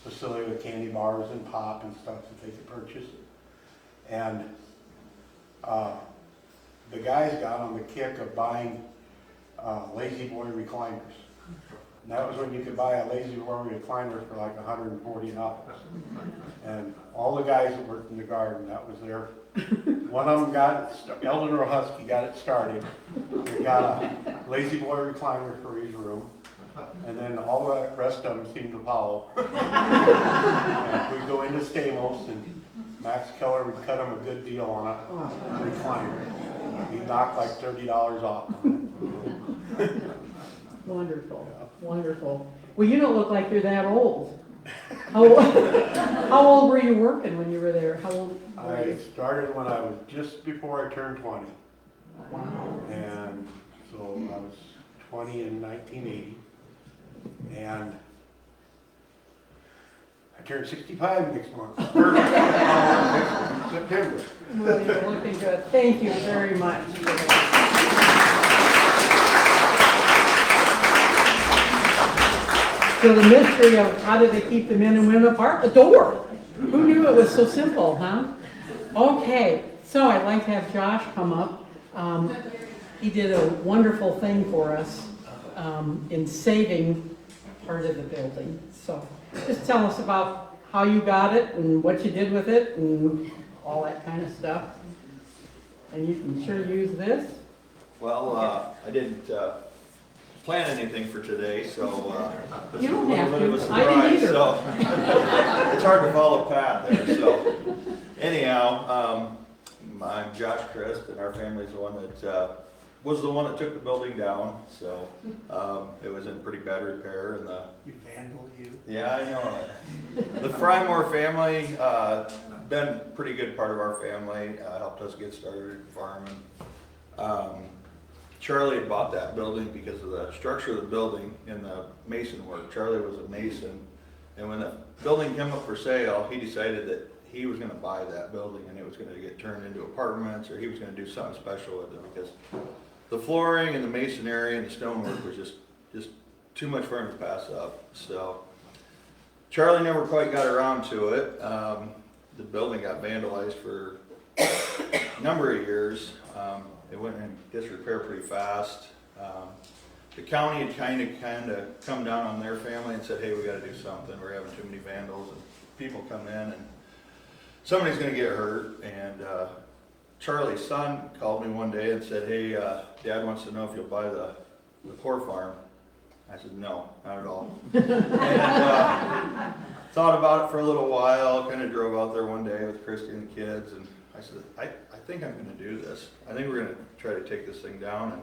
facility with candy bars and pop and stuff that they could purchase. And the guys got on the kick of buying Lazy Boy recliners. And that was when you could buy a Lazy Boy recliner for like $140. And all the guys that worked in the garden, that was their. One of them Eldon Rohusky got it started. He got a Lazy Boy recliner for his room. And then all the rest of them seemed to follow. And we'd go into Stamos, and Max Keller would cut him a good deal on a recliner. He knocked like $30 off. Wonderful, wonderful. Well, you don't look like you're that old. How old were you working when you were there? How old were I you? started when I was just before I turned 20. Wow. And so I was 20 in 1980. And I turned 65 next month. September. Well, you're looking good. Thank you very much. So the mystery of how did they keep the men and women apart? The door. Who knew it was so simple, huh? Okay, so I'd like to have Josh come up. He did a wonderful thing for us in saving part of the building. So just tell us about how you got it and what you did with it and all that kind of stuff. And you can sure use this. Well, I didn't plan anything for today, so You don't have a little bit of a to. I didn't surprise, either. so it's hard to follow Pat there. So anyhow, I'm Josh Christ, and our family's the one that was the one that took the building down. So it was in pretty bad repair, and You vandal, you. yeah, I know it. The Frymore family been a pretty good part of our family. Helped us get started farming. Charlie had bought that building because of the structure of the building and the mason work. Charlie was a mason, and when the building came up for sale, he decided that he was going to buy that building and it was going to get turned into apartments, or he was going to do something special with it because the flooring and the masonry and the stonework was just too much for him to pass up. So Charlie never quite got around to it. The building got vandalized for a number of years. It went in disrepair pretty fast. The county had kind of come down on their family and said, hey, we got to do something. We're having too many vandals, and people come in and somebody's going to get hurt. And Charlie's son called me one day and said, hey, Dad wants to know if you'll buy the poor farm. I said, no, not at all. And thought about it for a little while, kind of drove out there one day with Christy and the kids, and I said, I think I'm going to do this. I think we're going to try to take this thing down and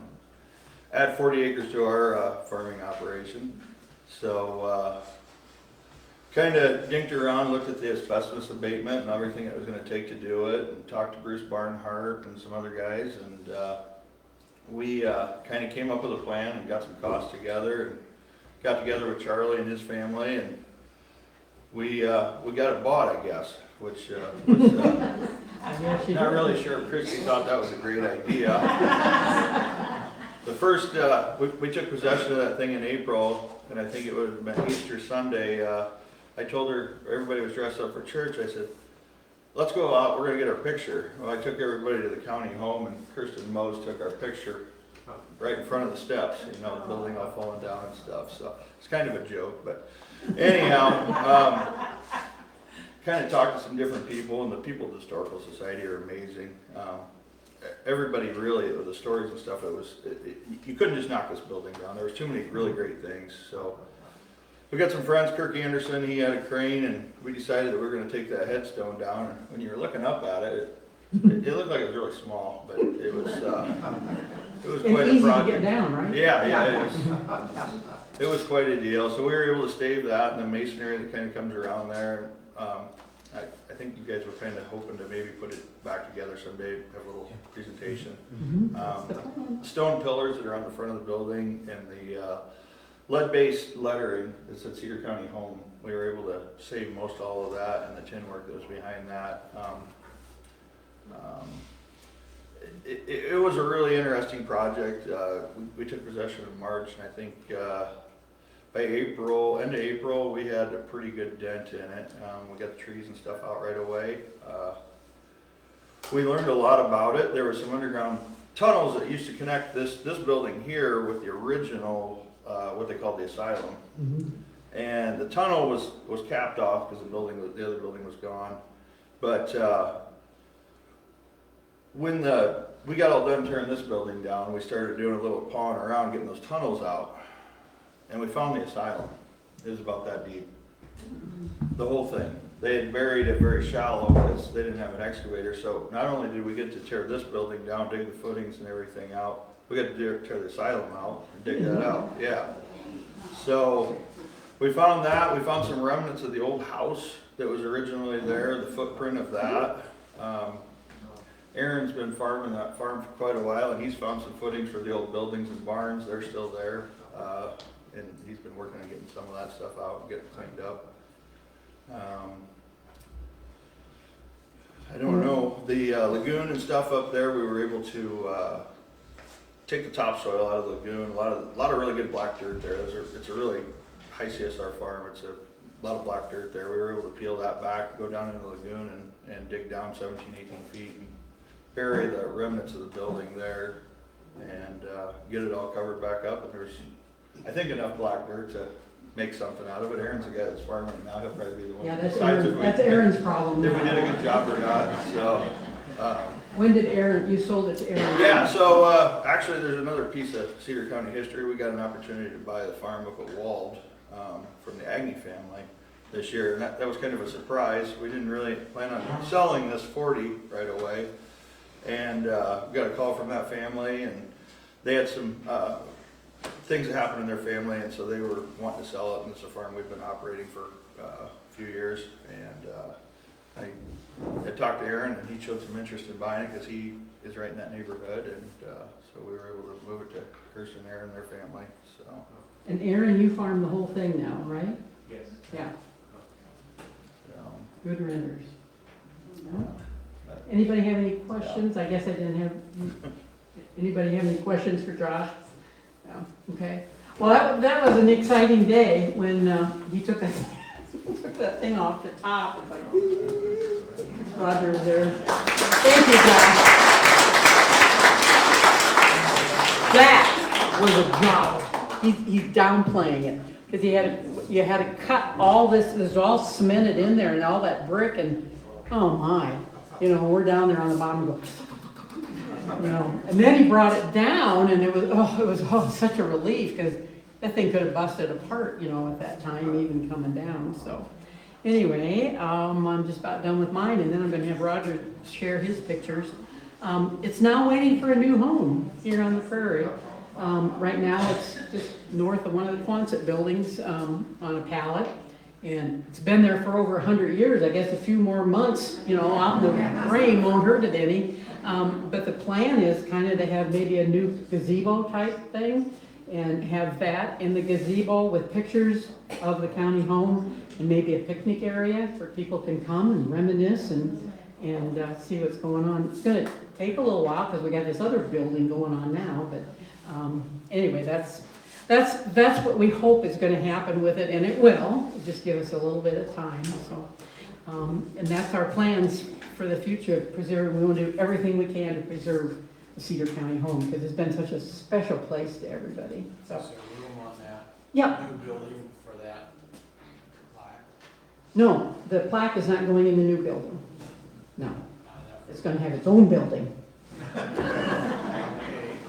add 40 acres to our farming operation. So kind of dinked around, looked at the asbestos abatement and everything it was going to take to do it, and talked to Bruce Barnhart and some other guys, and we kind of came up with a plan and got some costs together, and got together with Charlie and his family, and we got it bought, I guess, which was not really sure if Christy thought that was a great idea. The first, we took possession of that thing in April, and I think it would have been Easter Sunday. I told her, everybody was dressed up for church, I said, let's go out, we're going to get our picture. Well, I took everybody to the county home, and Kirsten Mose took our picture right in front of the steps, you know, the building all falling down and stuff. So it's kind of a joke, but anyhow, kind of talked to some different people, and the people at the Historical Society are amazing. Everybody really, the stories and stuff, you couldn't just knock this building down. There was too many really great things. So we got some friends, Kirk Anderson, he had a crane, and we decided that we were gonna take that headstone down, and when you were looking up at it, it looked like it was really small, but it was And quite a easy to get project. down, right? Yeah, it was quite a deal, so we were able to stave that, and the masonry that kinda comes around there. I think you guys were kinda hoping to maybe put it back together someday, have a little presentation. Stone pillars that are on the front of the building, and the lead-based lettering that said Cedar County Home, we were able to save most all of that, and the tin work that was behind that. It was a really interesting project. We took possession in March, and I think by April, end of April, we had a pretty good dent in it. We got the trees and stuff out right away. We learned a lot about it. There were some underground tunnels that used to connect this building here with the original, what they called the asylum. And the tunnel was capped off because the other building was gone. But when we got all done tearing this building down, we started doing a little pawing around, getting those tunnels out. And we found the asylum. It was about that deep. The whole thing. They had buried it very shallow because they didn't have an excavator. So not only did we get to tear this building down, dig the footings and everything out, we got to tear the asylum out and dig that out. Yeah. So we found that. We found some remnants of the old house that was originally there, the footprint of that. Aaron's been farming that farm for quite a while, and he's found some footings for the old buildings and barns. They're still there. And he's been working on getting some of that stuff out and getting it cleaned up. I don't know, the lagoon and stuff up there, we were able to take the topsoil out of the lagoon. A lot of really good black dirt there. It's a really high CSR farm. It's a lot of black dirt there. We were able to peel that back, go down into the lagoon and dig down 17, 18 feet and bury the remnants of the building there and get it all covered back up. And there's, I think, enough black dirt to make something out of it. Aaron's the guy that's farming it now. He'll probably be the one. Yeah, that that's decides Aaron's, Aaron's problem. if we did a good job or not. So. When did Aaron, you sold it to Aaron? Yeah, so actually there's another piece of Cedar County history. We got an opportunity to buy the farm up at Wald from the Agnew family this year, and that was kind of a surprise. We didn't really plan on selling this 40 right away, and we got a call from that family, and they had some things that happened in their family, and so they were wanting to sell it, and it's a farm we've been operating for a few years, and I talked to Aaron, and he showed some interest in buying it because he is right in that neighborhood, and so we were able to move it to Kirsten, Aaron, and their family. So. And Aaron, you farm the whole thing now, right? Yes. Yeah, So, good renters. Yeah. Anybody have any questions? I guess I didn't have, anybody have any questions for Josh? No, okay. Well, that was an exciting day when he took that thing off the top. It's like, Roger was there. Thank you, Josh. That was a job. He's downplaying it because you had to cut all this. It was all cemented in there and all that brick and oh my, we're down there on the bottom going, and then he brought it down and it was such a relief because that thing could have busted apart, at that time, even coming down. So anyway, I'm just about done with mine, and then I'm going to have Roger share his pictures. It's now waiting for a new home here on the prairie. Right now, it's just north of one of the Quonset buildings on a pallet, and it's been there for over 100 years. I guess a few more months, out in the rain won't hurt it any. But the plan is kind of to have maybe a new gazebo type thing, and have that in the gazebo with pictures of the county home and maybe a picnic area where people can come and reminisce and see what's going on. It's going to take a little while because we got this other building going on now, but anyway, that's what we hope is going to happen with it, and it will. Just give us a little bit of time. So, and that's our plans for the future. Preserve. We want to do everything we can to preserve the Cedar County home because it's been such a special place to everybody. So. Is there room on that? Yep. New building for that plaque? No, the plaque is not going in the new building. No, it's going to have its own building.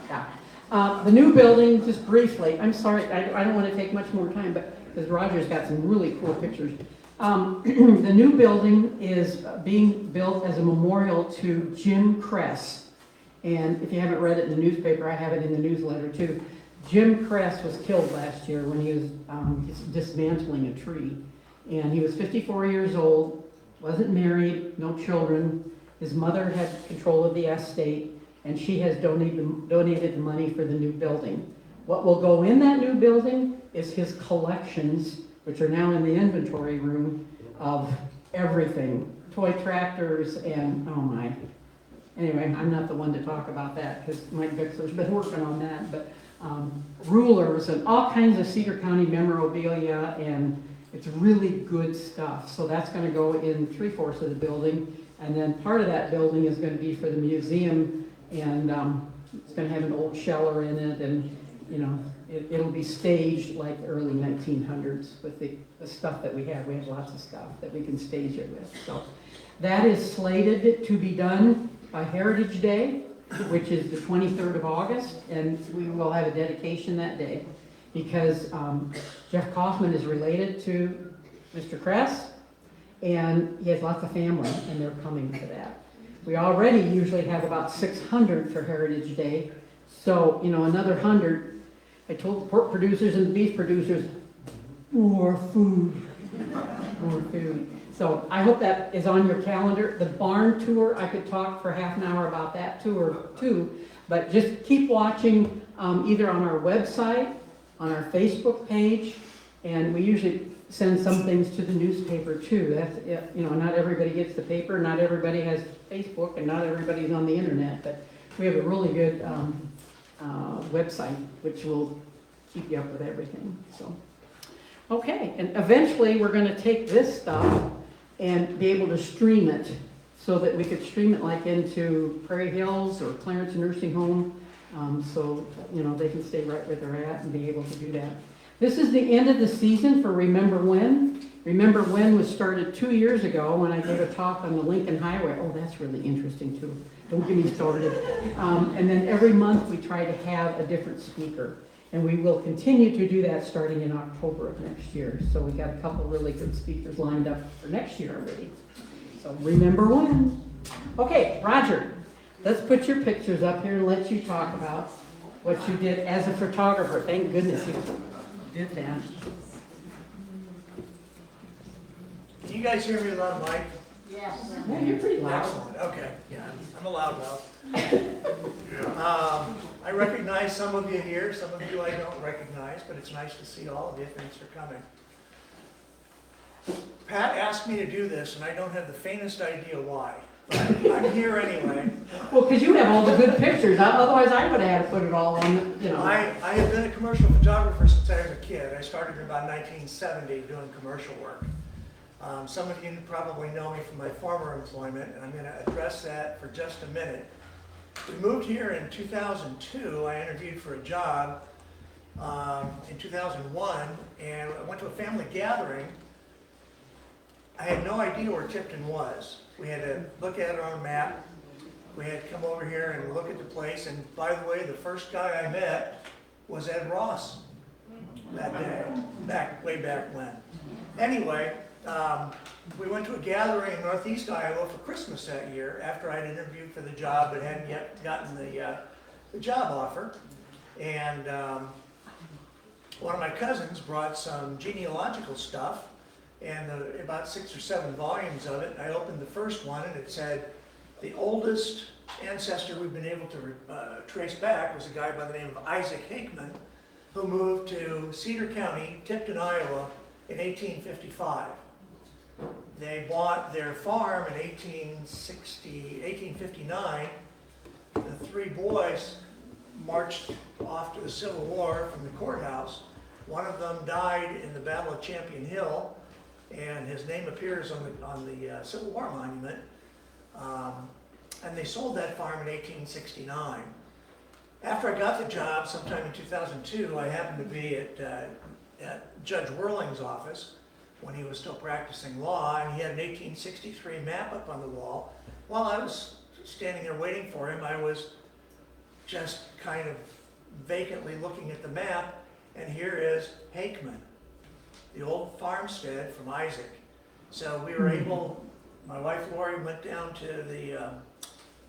Yeah. The new building, just briefly, I'm sorry, I don't want to take much more time, but because Roger's got some really cool pictures. The new building is being built as a memorial to Jim Kress. And if you haven't read it in the newspaper, I have it in the newsletter too. Jim Kress was killed last year when he was dismantling a tree. And he was 54 years old, wasn't married, no children. His mother had control of the estate, and she has donated the money for the new building. What will go in that new building is his collections, which are now in the inventory room, of everything. Toy tractors and, oh my. Anyway, I'm not the one to talk about that because Mike Bixler's been working on that, but rulers and all kinds of Cedar County memorabilia, and it's really good stuff. So that's going to go in 3/4 of the building, and then part of that building is going to be for the museum, and it's going to have an old sheller in it, and you know, it'll be staged like early 1900s with the stuff that we have. We have lots of stuff that we can stage it with. So that is slated to be done by Heritage Day, which is the 23rd of August, and we will have a dedication that day because Jeff Kaufman is related to Mr. Kress, and he has lots of family, and they're coming to that. We already usually have about 600 for Heritage Day, so, you know, another 100. I told the pork producers and the beef producers, more food, more food. So I hope that is on your calendar. The barn tour, I could talk for half an hour about that tour too, but just keep watching either on our website, on our Facebook page, and we usually send some things to the newspaper too. That's it. You know, not everybody gets the paper, not everybody has Facebook, and not everybody's on the internet, but we have a really good website which will keep you up with everything. So, okay, and eventually we're going to take this stuff and be able to stream it so that we could stream it like into Prairie Hills or Clarence Nursing Home, so you know they can stay right where they're at and be able to do that. This is the end of the season for Remember When. Remember When was started 2 years ago when I gave a talk on the Lincoln Highway. Oh, that's really interesting too. Don't get me started. And then every month we try to have a different speaker. And we will continue to do that starting in October of next year. So we got a couple really good speakers lined up for next year already. So Remember When. Okay, Roger, let's put your pictures up here and let you talk about what you did as a photographer. Thank goodness you did that. Can you guys hear me without a mic? Yes. Yeah, you're pretty loud. Excellent, okay, yeah, I'm a loud mouth. I recognize some of you here, some of you I don't recognize, but it's nice to see all of you, thanks for coming. Pat asked me to do this, and I don't have the faintest idea why, but I'm here anyway. Well, because you have all the good pictures. Otherwise, I would have had to put it all on, you know. I have been a commercial photographer since I was a kid. I started in about 1970 doing commercial work. Some of you probably know me from my former employment, and I'm going to address that for just a minute. We moved here in 2002. I interviewed for a job in 2001, and I went to a family gathering. I had no idea where Tipton was. We had to look at it on a map. We had to come over here and look at the place, and by the way, the first guy I met was Ed Ross that day, way back when. Anyway, we went to a gathering in Northeast Iowa for Christmas that year after I'd interviewed for the job but hadn't yet gotten the job offer. And one of my cousins brought some genealogical stuff and about 6 or 7 volumes of it. I opened the first one and it said, the oldest ancestor we've been able to trace back was a guy by the name of Isaac Hickman, who moved to Cedar County, Tipton, Iowa in 1855. They bought their farm in 1859. The 3 boys marched off to the Civil War from the courthouse. One of them died in the Battle of Champion Hill, and his name appears on the Civil War monument. And they sold that farm in 1869. After I got the job, sometime in 2002, I happened to be at Judge Whirling's office when he was still practicing law, and he had an 1863 map up on the wall. While I was standing there waiting for him, I was just kind of vacantly looking at the map, and here is Hickman. the old farmstead from Isaac. So we were able, my wife Lori went down to the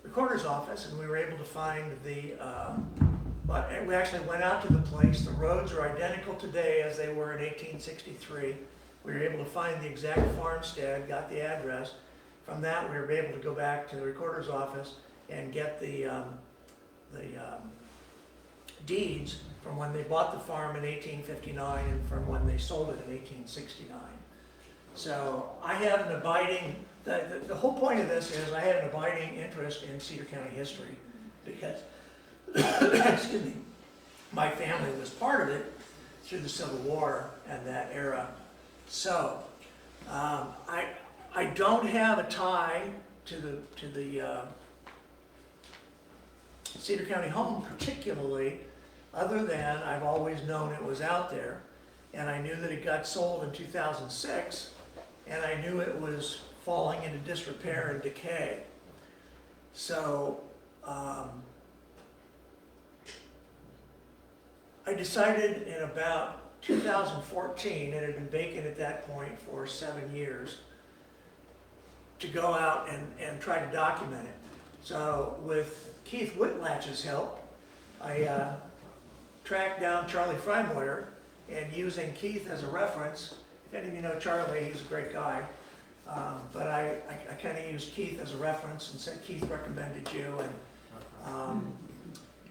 recorder's office and we were able to find but we actually went out to the place. The roads are identical today as they were in 1863. We were able to find the exact farmstead, got the address. From that, we were able to go back to the recorder's office and get the deeds from when they bought the farm in 1859 and from when they sold it in 1869. So I have an abiding, the whole point of this is I have an abiding interest in Cedar County history because, excuse me, my family was part of it through the Civil War and that era. So I don't have a tie to the Cedar County Home particularly, other than I've always known it was out there, and I knew that it got sold in 2006, and I knew it was falling into disrepair and decay. So I decided in about 2014, it had been vacant at that point for 7 years, to go out and try to document it. So with Keith Whitlatch's help, I tracked down Charlie Freimoyer, and using Keith as a reference, if any of you know Charlie, he's a great guy, but I kind of used Keith as a reference and said Keith recommended you, and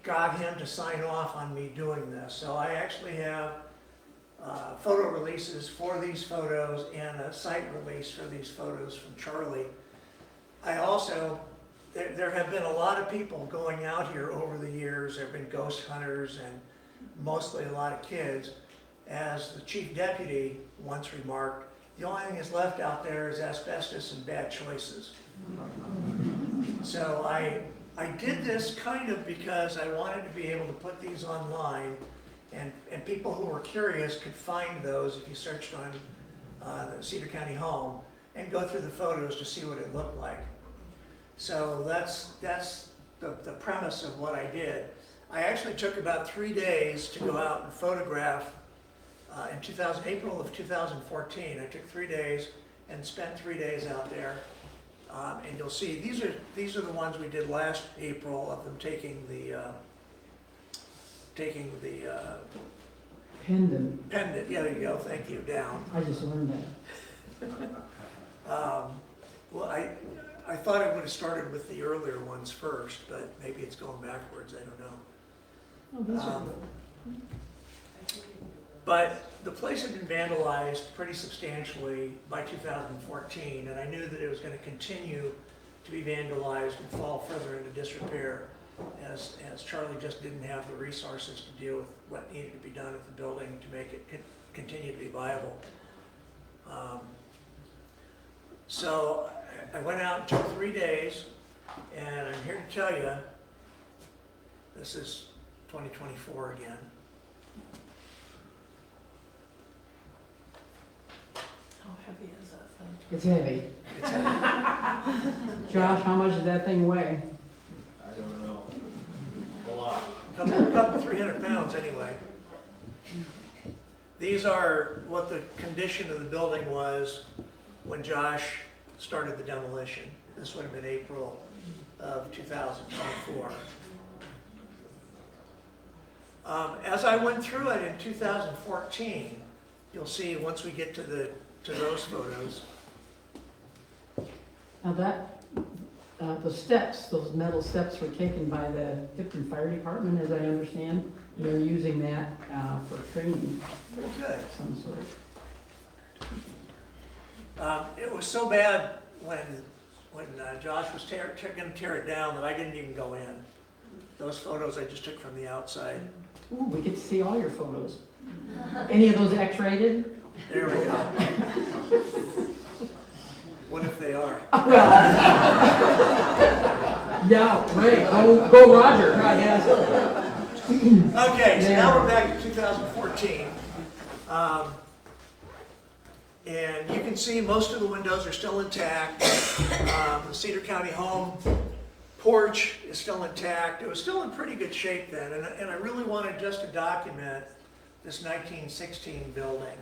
got him to sign off on me doing this. So I actually have photo releases for these photos and a site release for these photos from Charlie. I also, there have been a lot of people going out here over the years. There have been ghost hunters and mostly a lot of kids. As the chief deputy once remarked, the only thing that's left out there is asbestos and bad choices. So I did this kind of because I wanted to be able to put these online, and people who were curious could find those if you searched on the Cedar County Home and go through the photos to see what it looked like. So that's the premise of what I did. I actually took about 3 days to go out and photograph in April of 2014. I took 3 days and spent 3 days out there. And you'll see, these are the ones we did last April of them taking the pendant, yeah, there you go, thank you, down. I just learned that. Well, I thought I would have started with the earlier ones first, but maybe it's going backwards, I don't know. Oh, those are good. But the place had been vandalized pretty substantially by 2014, and I knew that it was going to continue to be vandalized and fall further into disrepair as Charlie just didn't have the resources to deal with what needed to be done at the building to make it continue to be viable. So I went out and took 3 days, and I'm here to tell you, this is 2024 again. How heavy is that thing? It's heavy. It's a Josh, how much does that thing weigh? I don't know. A lot. couple 300 pounds anyway. These are what the condition of the building was when Josh started the demolition. This would have been April of 2024. As I went through it in 2014, you'll see once we get to those photos. Now the steps, those metal steps were taken by the Tipton Fire Department, as I understand. They're using that for training Good. of some sort. It was so bad when Josh was going to tear it down that I didn't even go in. Those photos I just took from the outside. Ooh, we get to see all your photos. Any of those X-rated? There we go. What if they are? Yeah, right, go Roger, I guess. Okay, so now we're back to 2014. And you can see most of the windows are still intact. The Cedar County Home porch is still intact. It was still in pretty good shape then, and I really wanted just to document this 1916 building.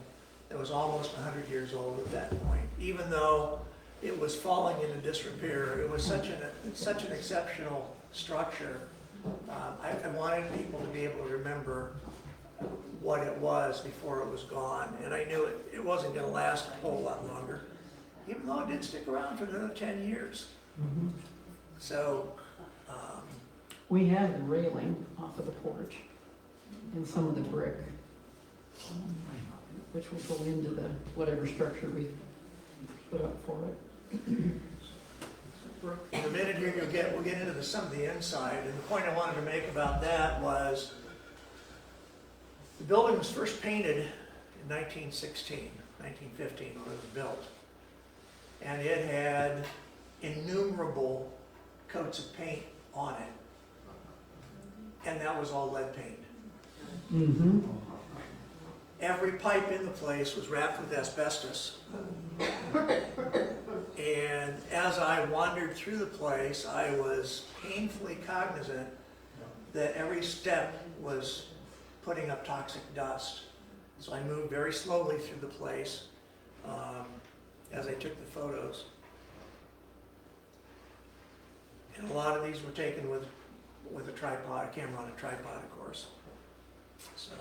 that was almost 100 years old at that point. Even though it was falling into disrepair, it was such an exceptional structure. I wanted people to be able to remember what it was before it was gone, and I knew it wasn't going to last a whole lot longer, even though it did stick around for another 10 years. So, We have the railing off of the porch and some of the brick, which will go into the, whatever structure we put up for it. in a minute here, we'll get into some of the inside, and the point I wanted to make about that was the building was first painted in 1915 when it was built. And it had innumerable coats of paint on it. And that was all lead paint. Mm-hmm. Every pipe in the place was wrapped with asbestos. And as I wandered through the place, I was painfully cognizant that every step was putting up toxic dust. So I moved very slowly through the place as I took the photos. And a lot of these were taken with a tripod, a camera on a tripod, of course. So,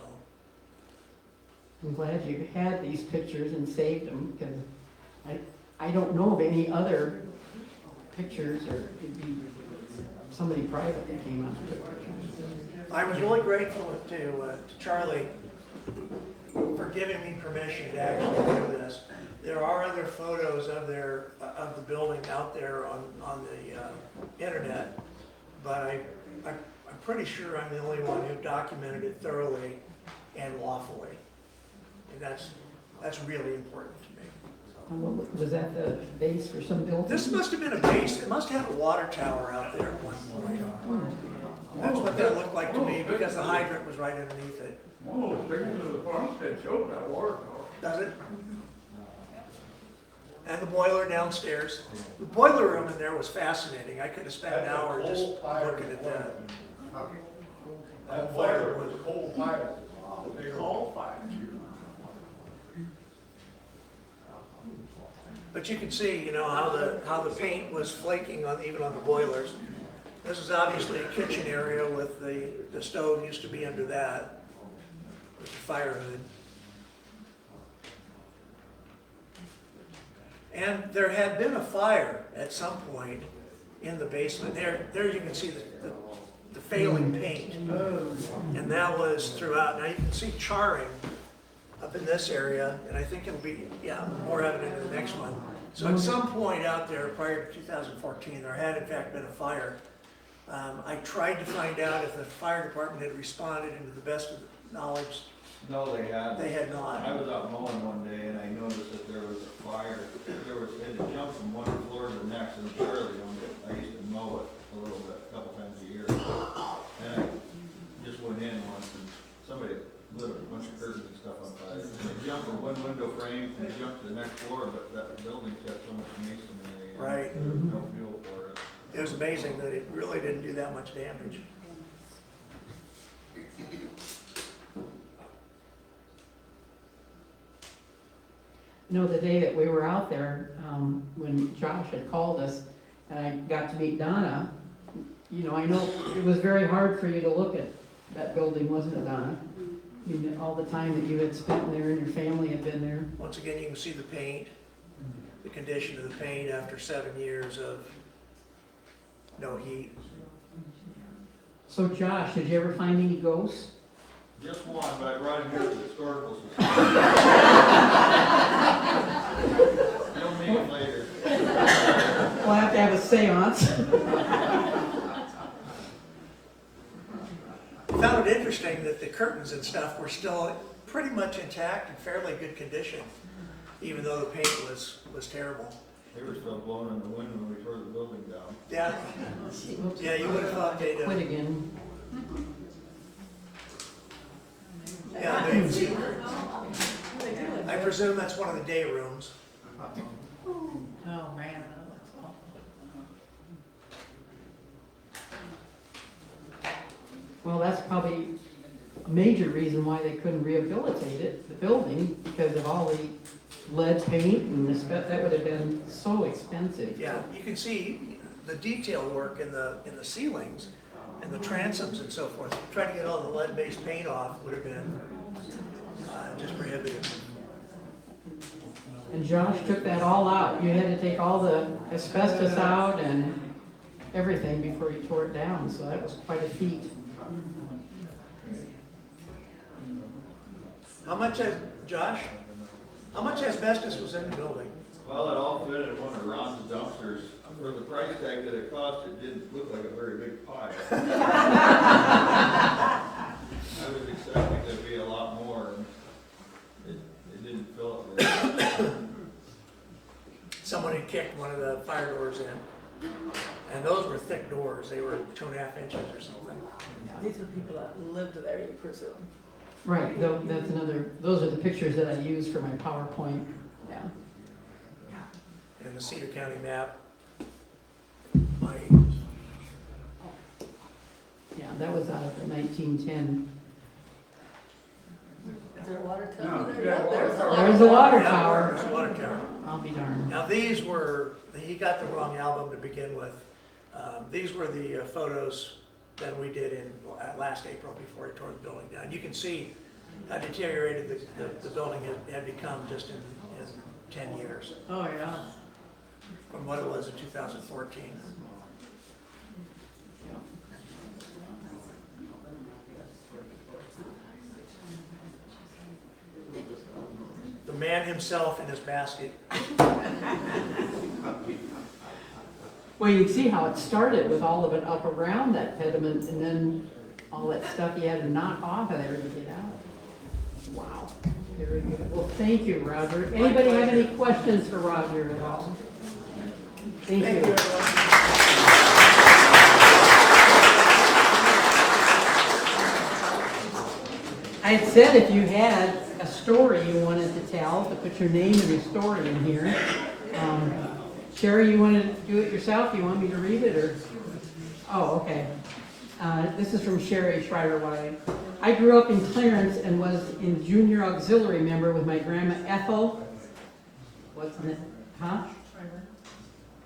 I'm glad you had these pictures and saved them, because I don't know of any other pictures, or it'd be somebody private that came out and took pictures. I was really grateful to Charlie for giving me permission to actually do this. There are other photos of the building out there on the internet, but I'm pretty sure I'm the only one who documented it thoroughly and lawfully. And that's really important to me. Was that the base for some building? This must have been a base. It must have had a water tower out there at one point. That's what that looked like to me, because the hydrant was right underneath it. One of those pictures of the farmstead showed that water tower. Does it? And the boiler downstairs. The boiler room in there was fascinating. I could have spent an hour just looking at that. That fire was coal fire. They coal fire. But you can see, you know, how the paint was flaking on even on the boilers. This is obviously a kitchen area with the stove used to be under that, with the fire hood. And there had been a fire at some point in the basement. There you can see the failing paint. And that was throughout. Now you can see charring up in this area, and I think it'll be, more evident in the next one. So at some point out there prior to 2014, there had in fact been a fire. I tried to find out if the fire department had responded, and to the best of knowledge, No, they hadn't. they had not. I was out mowing one day and I noticed that there was a fire. It had jumped from one floor to the next, and Charlie owned it. I used to mow it a little bit, a couple times a year. And I just went in once and somebody lit a bunch of curtains and stuff on fire. And it jumped from one window frame and it jumped to the next floor, but that building's got so much masonry. Right. There was no fuel for it. It was amazing that it really didn't do that much damage. No, the day that we were out there, when Josh had called us, and I got to meet Donna, you know, I know it was very hard for you to look at that building, wasn't it, Donna? You know, all the time that you had spent there and your family had been there. Once again, you can see the paint, the condition of the paint after 7 years of no heat. So Josh, did you ever find any ghosts? Just one, but I brought him here to the historical society. You'll meet him later. We'll have to have a seance. I found it interesting that the curtains and stuff were still pretty much intact and fairly good condition, even though the paint was terrible. They were still blowing in the wind when we tore the building down. Yeah, yeah, you would have thought they'd Quit again. yeah, I presume that's one of the day rooms. Oh, man, that looks awful. Well, that's probably a major reason why they couldn't rehabilitate it, the building, because of all the lead paint and that would have been so expensive. Yeah, you can see the detail work in the ceilings and the transoms and so forth. Trying to get all the lead-based paint off would have been just prohibitive. And Josh took that all out. You had to take all the asbestos out and everything before you tore it down, so that was quite a feat. How much, Josh, how much asbestos was in the building? Well, it all fit in one of Ron's dumpsters. For the price tag that it cost, it didn't look like a very big pile. I was expecting it to be a lot more, and it didn't fill it very. Someone had kicked one of the fire doors in, and those were thick doors. They were 2.5 inches or something. These are people that lived there, you presume. Right, that's another, those are the pictures that I use for my PowerPoint, yeah. And the Cedar County map. Yeah, that was out of the 1910. Is there a water tower No, there? yeah, There's a There's a water Yeah, tower. there's a water tower. I'll be darned. Now these were, he got the wrong album to begin with. These were the photos that we did in last April before he tore the building down. You can see how deteriorated the building had become just in 10 years Oh, yeah. from what it was in 2014. The man himself in his basket. Well, you can see how it started with all of it up around that pediment and then all that stuff you had to knock off of there to get out. Wow, very good. Well, thank you, Roger. Anybody have any questions for Roger at all? Thank you. everyone. I had said if you had a story you wanted to tell, to put your name and your story in here. Sherry, you want to do it yourself? You want me to read it, or? Oh, okay. This is from Sherry Schreiber-White. I grew up in Clarence and was in junior auxiliary member with my grandma Ethel. What's the name? Huh?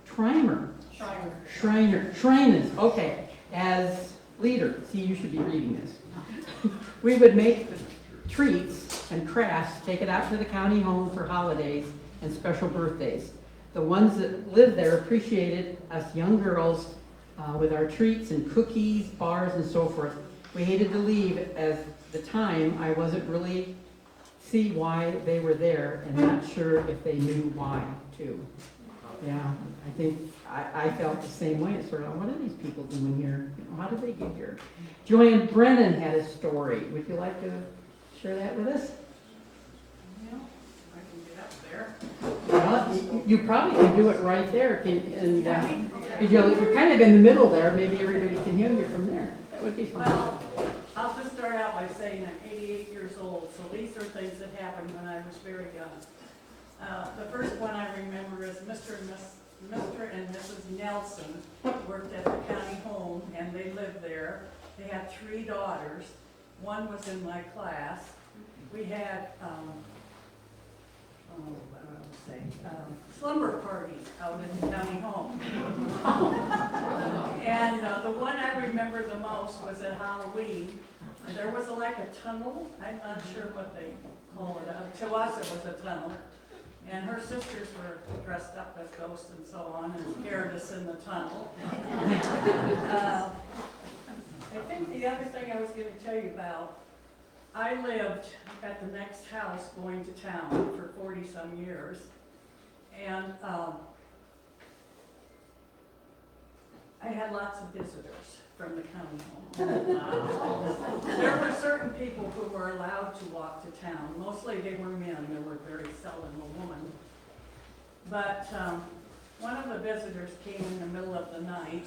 Trimer. Shriners. Okay. As leader. See, you should be reading this. We would make treats and crafts, take it out to the county home for holidays and special birthdays. The ones that lived there appreciated us young girls with our treats and cookies, bars, and so forth. We hated to leave as the time I wasn't really see why they were there and not sure if they knew why too. Yeah, I think I felt the same way. It's sort of, what are these people doing here? How did they get here? Joanne Brennan had a story. Would you like to share that with us? Yeah, I can get up there. Well, you probably can do it right there. You're kind of in the middle there. Maybe everybody can hear you from there. That would be fun. Well, I'll just start out by saying I'm 88 years old, so these are things that happened when I was very young. The first one I remember is Mr. and Mrs. Nelson worked at the county home, and they lived there. They had 3 daughters. One was in my class. We had, slumber parties out in the county home. And the one I remember the most was at Halloween. There was like a tunnel. I'm not sure what they call it. To us, it was a tunnel. And her sisters were dressed up as ghosts and so on and scared us in the tunnel. I think the other thing I was going to tell you about, I lived at the next house going to town for 40-some years. And I had lots of visitors from the county home. There were certain people who were allowed to walk to town. Mostly they were men. There were very seldom a woman. But one of the visitors came in the middle of the night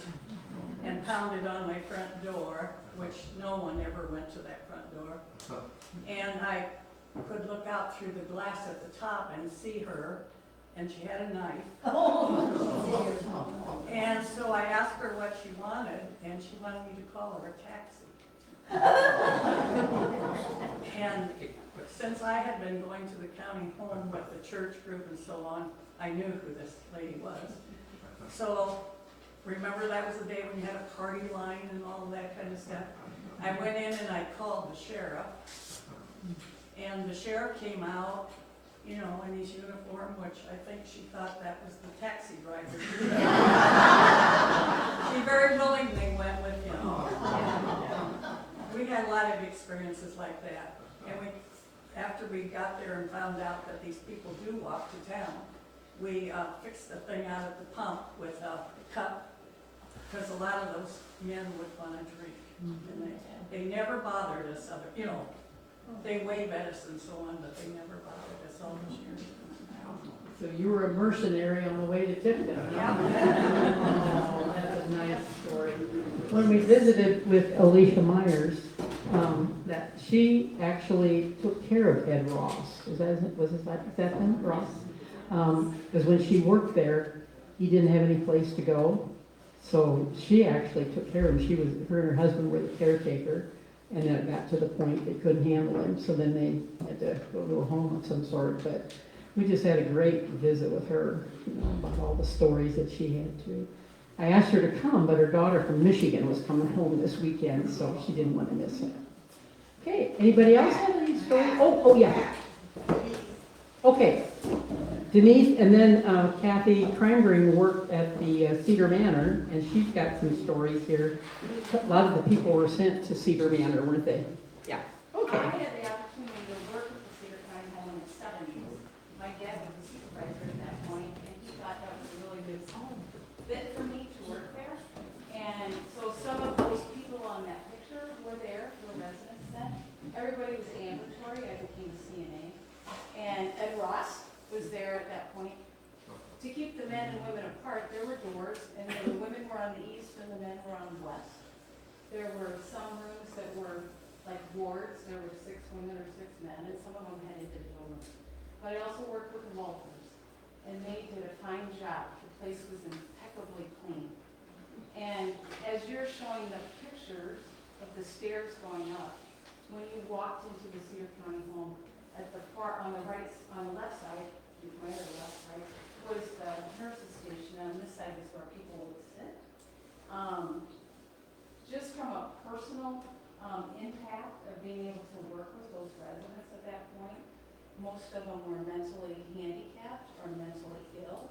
and pounded on my front door, which no one ever went to that front door. And I could look out through the glass at the top and see her, and she had a knife. And so I asked her what she wanted, and she wanted me to call her a taxi. And since I had been going to the county home with the church group and so on, I knew who this lady was. So, remember that was the day when you had a party line and all of that kind of stuff? I went in and I called the sheriff. And the sheriff came out, you know, in his uniform, which I think she thought that was the taxi driver. She very willingly went with him. And we had a lot of experiences like that. And after we got there and found out that these people do walk to town, we fixed the thing out at the pump with a cup, because a lot of those men would want to drink. And they never bothered us, you know, they wave at us and so on, but they never bothered us all those years. So you were a mercenary on the way to Tipton? Yeah. Oh, that's a nice story. When we visited with Alicia Myers, that she actually took care of Ed Ross. Is that him, Ross? Because when she worked there, he didn't have any place to go. So she actually took care of him. Her and her husband were the caretaker. And then it got to the point they couldn't handle him, so then they had to go to a home of some sort. But we just had a great visit with her, you know, about all the stories that she had too. I asked her to come, but her daughter from Michigan was coming home this weekend, so she didn't want to miss it. Okay, anybody else have any stories? Oh yeah. Okay, Denise, and then Kathy Cranberry worked at the Cedar Manor, and she's got some stories here. A lot of the people were sent to Cedar Manor, weren't they? Yeah. Okay. I had the opportunity to work with the Cedar County Home in the 70s. My dad was a supervisor at that point, and he thought that was a really good fit for me to work there. And so some of those people on that picture were there, were residents then. Everybody was ambulatory. I became a CNA. And Ed Ross was there at that point. To keep the men and women apart, there were doors, and then the women were on the east and the men were on the west. There were some rooms that were like wards. There were 6 women or 6 men, and some of them had individual rooms. But I also worked with the Walters, and they did a fine job. The place was impeccably clean. And as you're showing the pictures of the stairs going up, when you walked into the Cedar County Home, at the far, on the right, on the left side, right or left side, was the nurse's station. On this side is where people would sit. Just from a personal impact of being able to work with those residents at that point, most of them were mentally handicapped or mentally ill.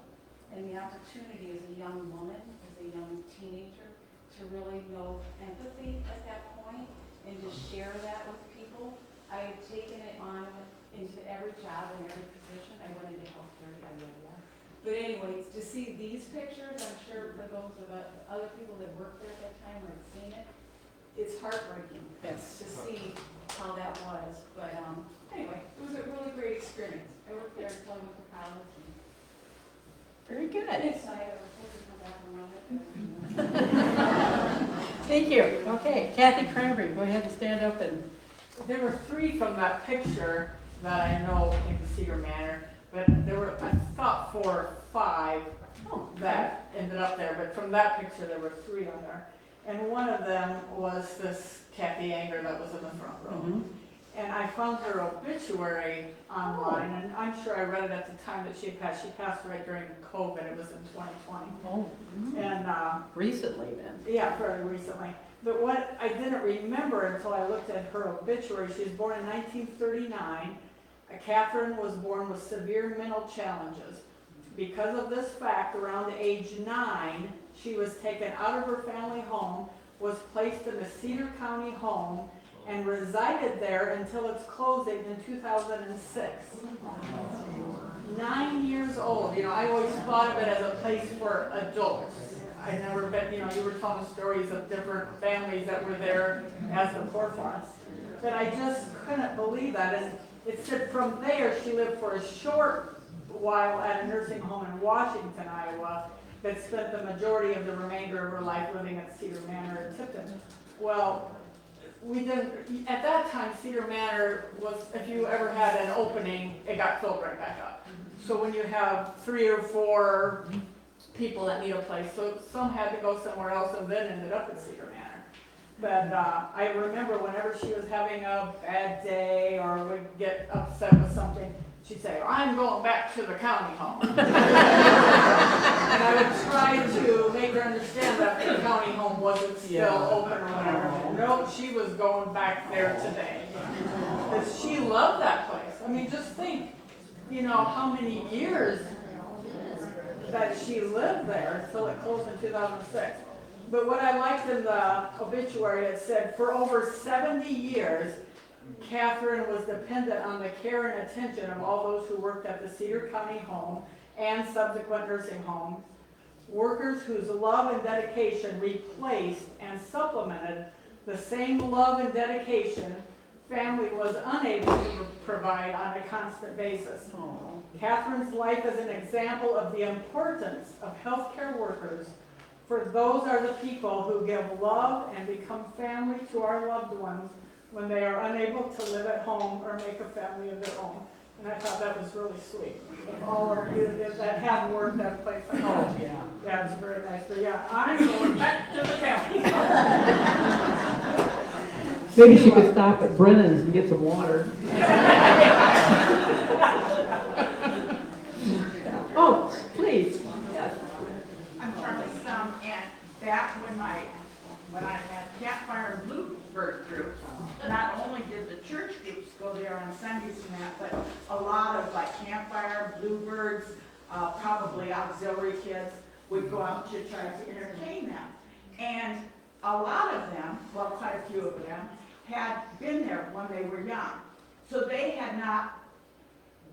And the opportunity as a young woman, as a young teenager, to really know empathy at that point and to share that with people. I had taken it on into every job and every position. I went into healthcare, But anyways, to see these pictures, I'm sure for those of other people that worked there at that time or had seen it, it's heartbreaking to see how that was. But anyway, it was a really great experience. I worked there until I went to college. Very good. Inside, I was supposed to come back and run it. Thank you. Okay, Kathy Cranberry, go ahead and stand up and. There were 3 from that picture that I know in the Cedar Manor, but there were, I thought 4 or 5 that ended up there, but from that picture there were 3 on there. And one of them was this Kathy Anger that was in the front row. Mm-hmm. And I found her obituary online, and I'm sure I read it at the time that she passed. She passed right during COVID, it was in 2020. Oh, And recently then. yeah, fairly recently. But what I didn't remember until I looked at her obituary, she was born in 1939. Catherine was born with severe mental challenges. Because of this fact, around age 9, she was taken out of her family home, was placed in the Cedar County Home, and resided there until its closing in 2006. 9 years old. You know, I always thought of it as a place for adults. I never been, you know, you were telling stories of different families that were there as the poor ones. But I just couldn't believe that. And it said from there she lived for a short while at a nursing home in Washington, Iowa, but spent the majority of the remainder of her life living at Cedar Manor in Tipton. Well, we didn't, at that time, Cedar Manor was, if you ever had an opening, it got filled right back up. So when you have 3 or 4 people that need a place, so some had to go somewhere else and then ended up at Cedar Manor. But I remember whenever she was having a bad day or would get upset with something, she'd say, I'm going back to the county home. And I would try to make her understand that the county home wasn't still open or whatever. Nope, she was going back there today. Because she loved that place. I mean, just think, you know, how many years that she lived there until it closed in 2006. But what I liked in the obituary, it said, for over 70 years, Catherine was dependent on the care and attention of all those who worked at the Cedar County Home and subsequent nursing homes, workers whose love and dedication replaced and supplemented the same love and dedication family was unable to provide on a constant basis. Catherine's life is an example of the importance of healthcare workers, for those are the people who give love and become family to our loved ones when they are unable to live at home or make a family of their own. And I thought that was really sweet. Of all of you that have worked at a place like that. Oh, yeah. That was very nice. But yeah, I'm going back to the county. Maybe she could stop at Brennan's and get some water. Oh, please. Yes. I'm Charlie Sum, and back when I had Campfire and Bluebird groups, not only did the church groups go there on Sundays and that, but a lot of like Campfire, Bluebirds, probably auxiliary kids would go out to try to entertain them. And a lot of them, well, quite a few of them, had been there when they were young. So they had not,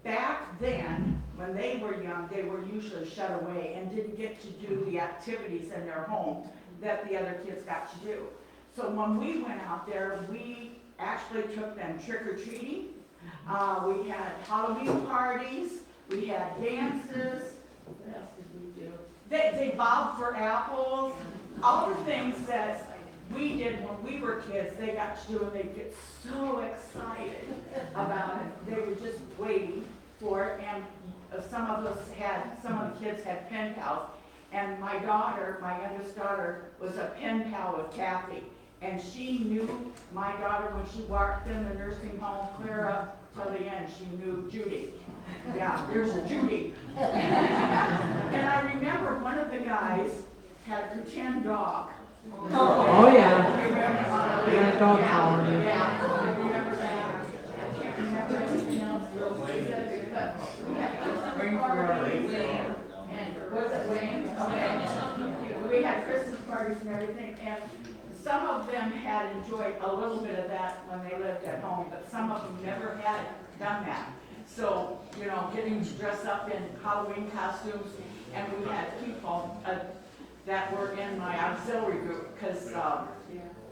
back then, when they were young, they were usually shut away and didn't get to do the activities in their home that the other kids got to do. So when we went out there, we actually took them trick-or-treating. We had Halloween parties, we had dances. What else did we do? They bobbed for apples, all the things that we did when we were kids, they got to do, and they'd get so excited about it. They were just waiting for it, and some of the kids had pen pals, and my youngest daughter, was a pen pal with Kathy, and she knew my daughter when she walked in the nursing home, clear up till the end, she knew Judy. Yeah, there's a Judy. And I remember one of the guys had a pretend dog. Oh, yeah. Remember? Yeah, dog collar. Yeah, I remember that. I can't remember anything else real specific, but we had Christmas parties. And was it Wayne? Okay. We had Christmas parties and everything, and some of them had enjoyed a little bit of that when they lived at home, but some of them never had done that. So, you know, getting to dress up in Halloween costumes, and we had people that were in my auxiliary group, because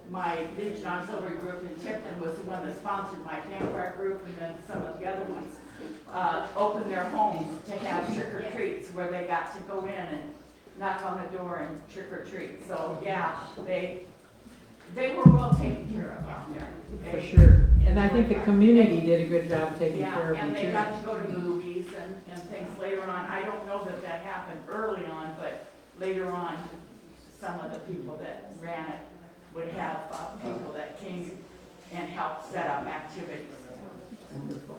my Legion auxiliary group in Tipton was the one that sponsored my campfire group, and then some of the other ones opened their homes to have trick-or-treats where they got to go in and knock on the door and trick-or-treat. So, yeah, they were well taken care of out there. For sure. And I think the community did a good job taking care of Yeah, and them they too. got to go to movies and things later on. I don't know that that happened early on, but later on, some of the people that ran it would have people that came and helped set up activities.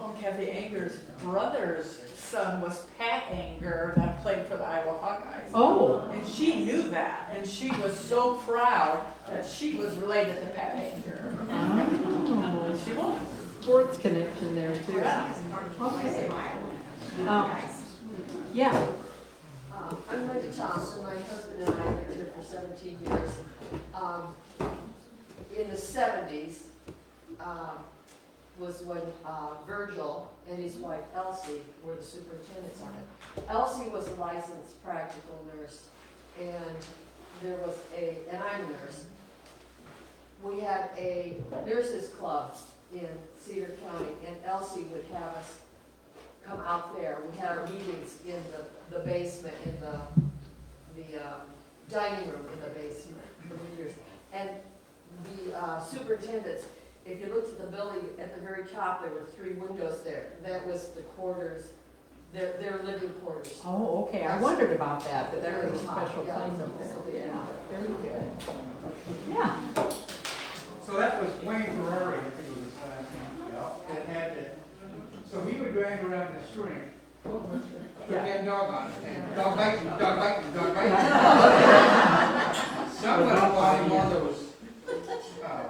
Oh, Kathy Anger's brother's son was Pat Anger that played for the Iowa Hawkeyes. Oh. And she knew that, and she was so proud that she was related to Pat Anger. Oh. She was. Sports connection there too. Yeah. Okay. Yeah. I'm Linda Thompson. My husband and I lived here for 17 years. In the 70s was when Virgil and his wife Elsie were the superintendents on it. Elsie was a licensed practical nurse, and there was and I'm a nurse. We had a nurses club in Cedar County, and Elsie would have us come out there. We had our meetings in the basement, in the dining room in the basement for years. And the superintendents, if you looked at the building at the very top, there were 3 windows there. That was the quarters, their living quarters. Oh, okay. I wondered about that, but there was a Very hot, special yeah. place up there. Yeah, very good. Yeah. So that was Wayne Ferrari, I think it was his last name. That had it. So he would drag around the string. Put that dog on it. And dog biting, dog biting, dog biting. Someone bought him one of those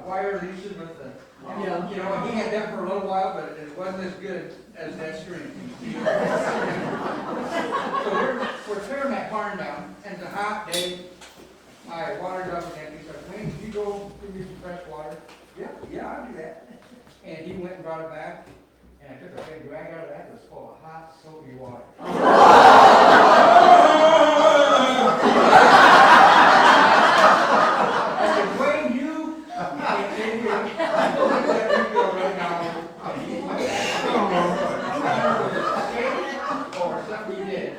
wire leashes with the, Yeah. you know, and he had that for a little while, but it wasn't as good as that string. So we're tearing that barn down, and it's a hot day. My water's up and he said, Wayne, did you go give me some fresh water? Yeah, I'll do that. And he went and brought it back, and I took a big drag out of that, it was full of hot, soapy water. I said, Wayne, you, I don't think that you go right now. Or something he did. He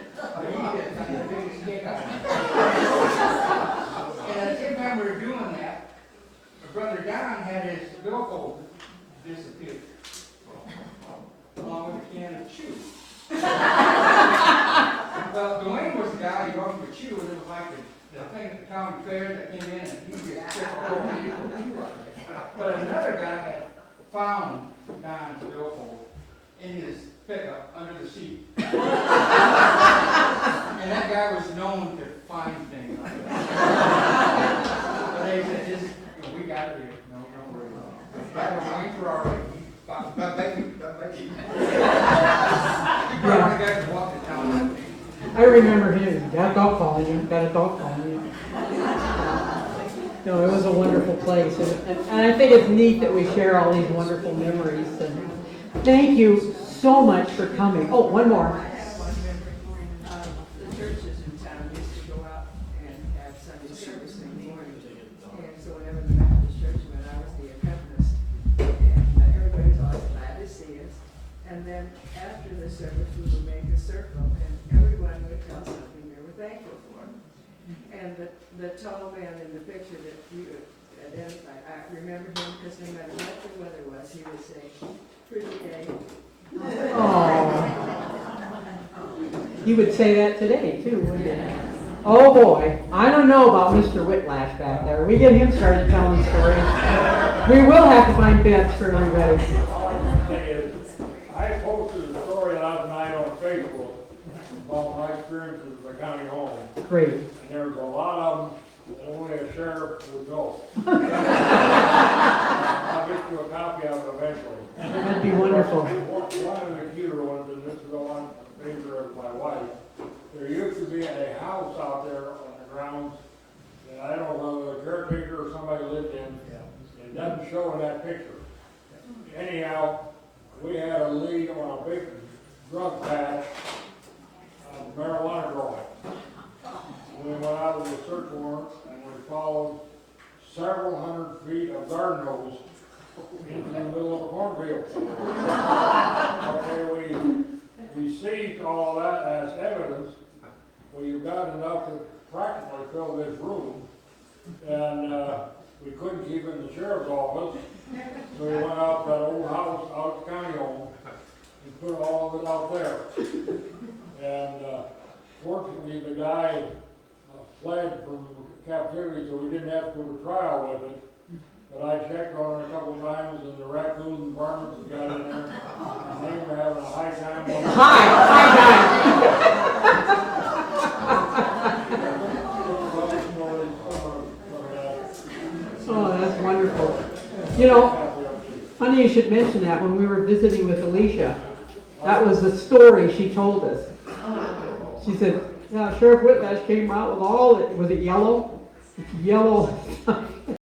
did something, a big escape out of it. And at the same time we were doing that, my brother Don had his billfold disappear, along with a can of chew. Well, Dwayne was the guy who brought the chew, and it was like the thing at the county fair that came in, and he just took all the chew. But another guy had found Don's billfold in his pickup under the seat. And that guy was known to find things like that. But they said, just, you know, we got it here. No, don't worry about it. That was Wayne Ferrari. Got baby. He brought the guy to walk the town with me. I remember him, got a dog calling you, got a dog calling you. No, it was a wonderful place, and I think it's neat that we share all these wonderful memories, and thank you so much for coming. Oh, one more. I have one memory. The churches in town used to go out and have Sunday service in the morning. And so whenever the Methodist church went, I was the accompanist. And everybody was always glad to see us. And then after the service, we would make a circle, and everyone would tell something they were thankful for. And the tall man in the picture that you identified, I remember him because no matter what the weather was, he would say, pretty day. Oh. He would say that today, too, wouldn't he? Oh, boy. I don't know about Mr. Whitlash back there. We get him started telling stories. We will have to find beds for everybody. I posted a story last night on Facebook about my experiences at the county home. Great. And there's a lot of them that only a sheriff would know. I'll get you a copy of it eventually. That'd be wonderful. One of the cuter ones, and this is the one favorite of my wife. There used to be a house out there on the grounds that I don't know whether the caretaker or somebody lived in. It doesn't show in that picture. Anyhow, we had a lead on a big drug patch of marijuana growing. We went out with a search warrant and we followed several hundred feet of garden hose into the middle of a cornfield. Okay, we seized all that as evidence. We've got enough to practically fill this room, and we couldn't keep it in the sheriff's office, so we went out to that old house out at the county home and put all of it out there. And fortunately, the guy fled from captivity, so we didn't have to go to trial with it. But I checked on it a couple times, and the raccoons and varmints got in there, and they were having a high time. Oh, that's wonderful. You know, funny you should mention that. When we were visiting with Alicia, that was the story she told us. She said, yeah, Sheriff Whitlash came out with all, was it yellow? Yellow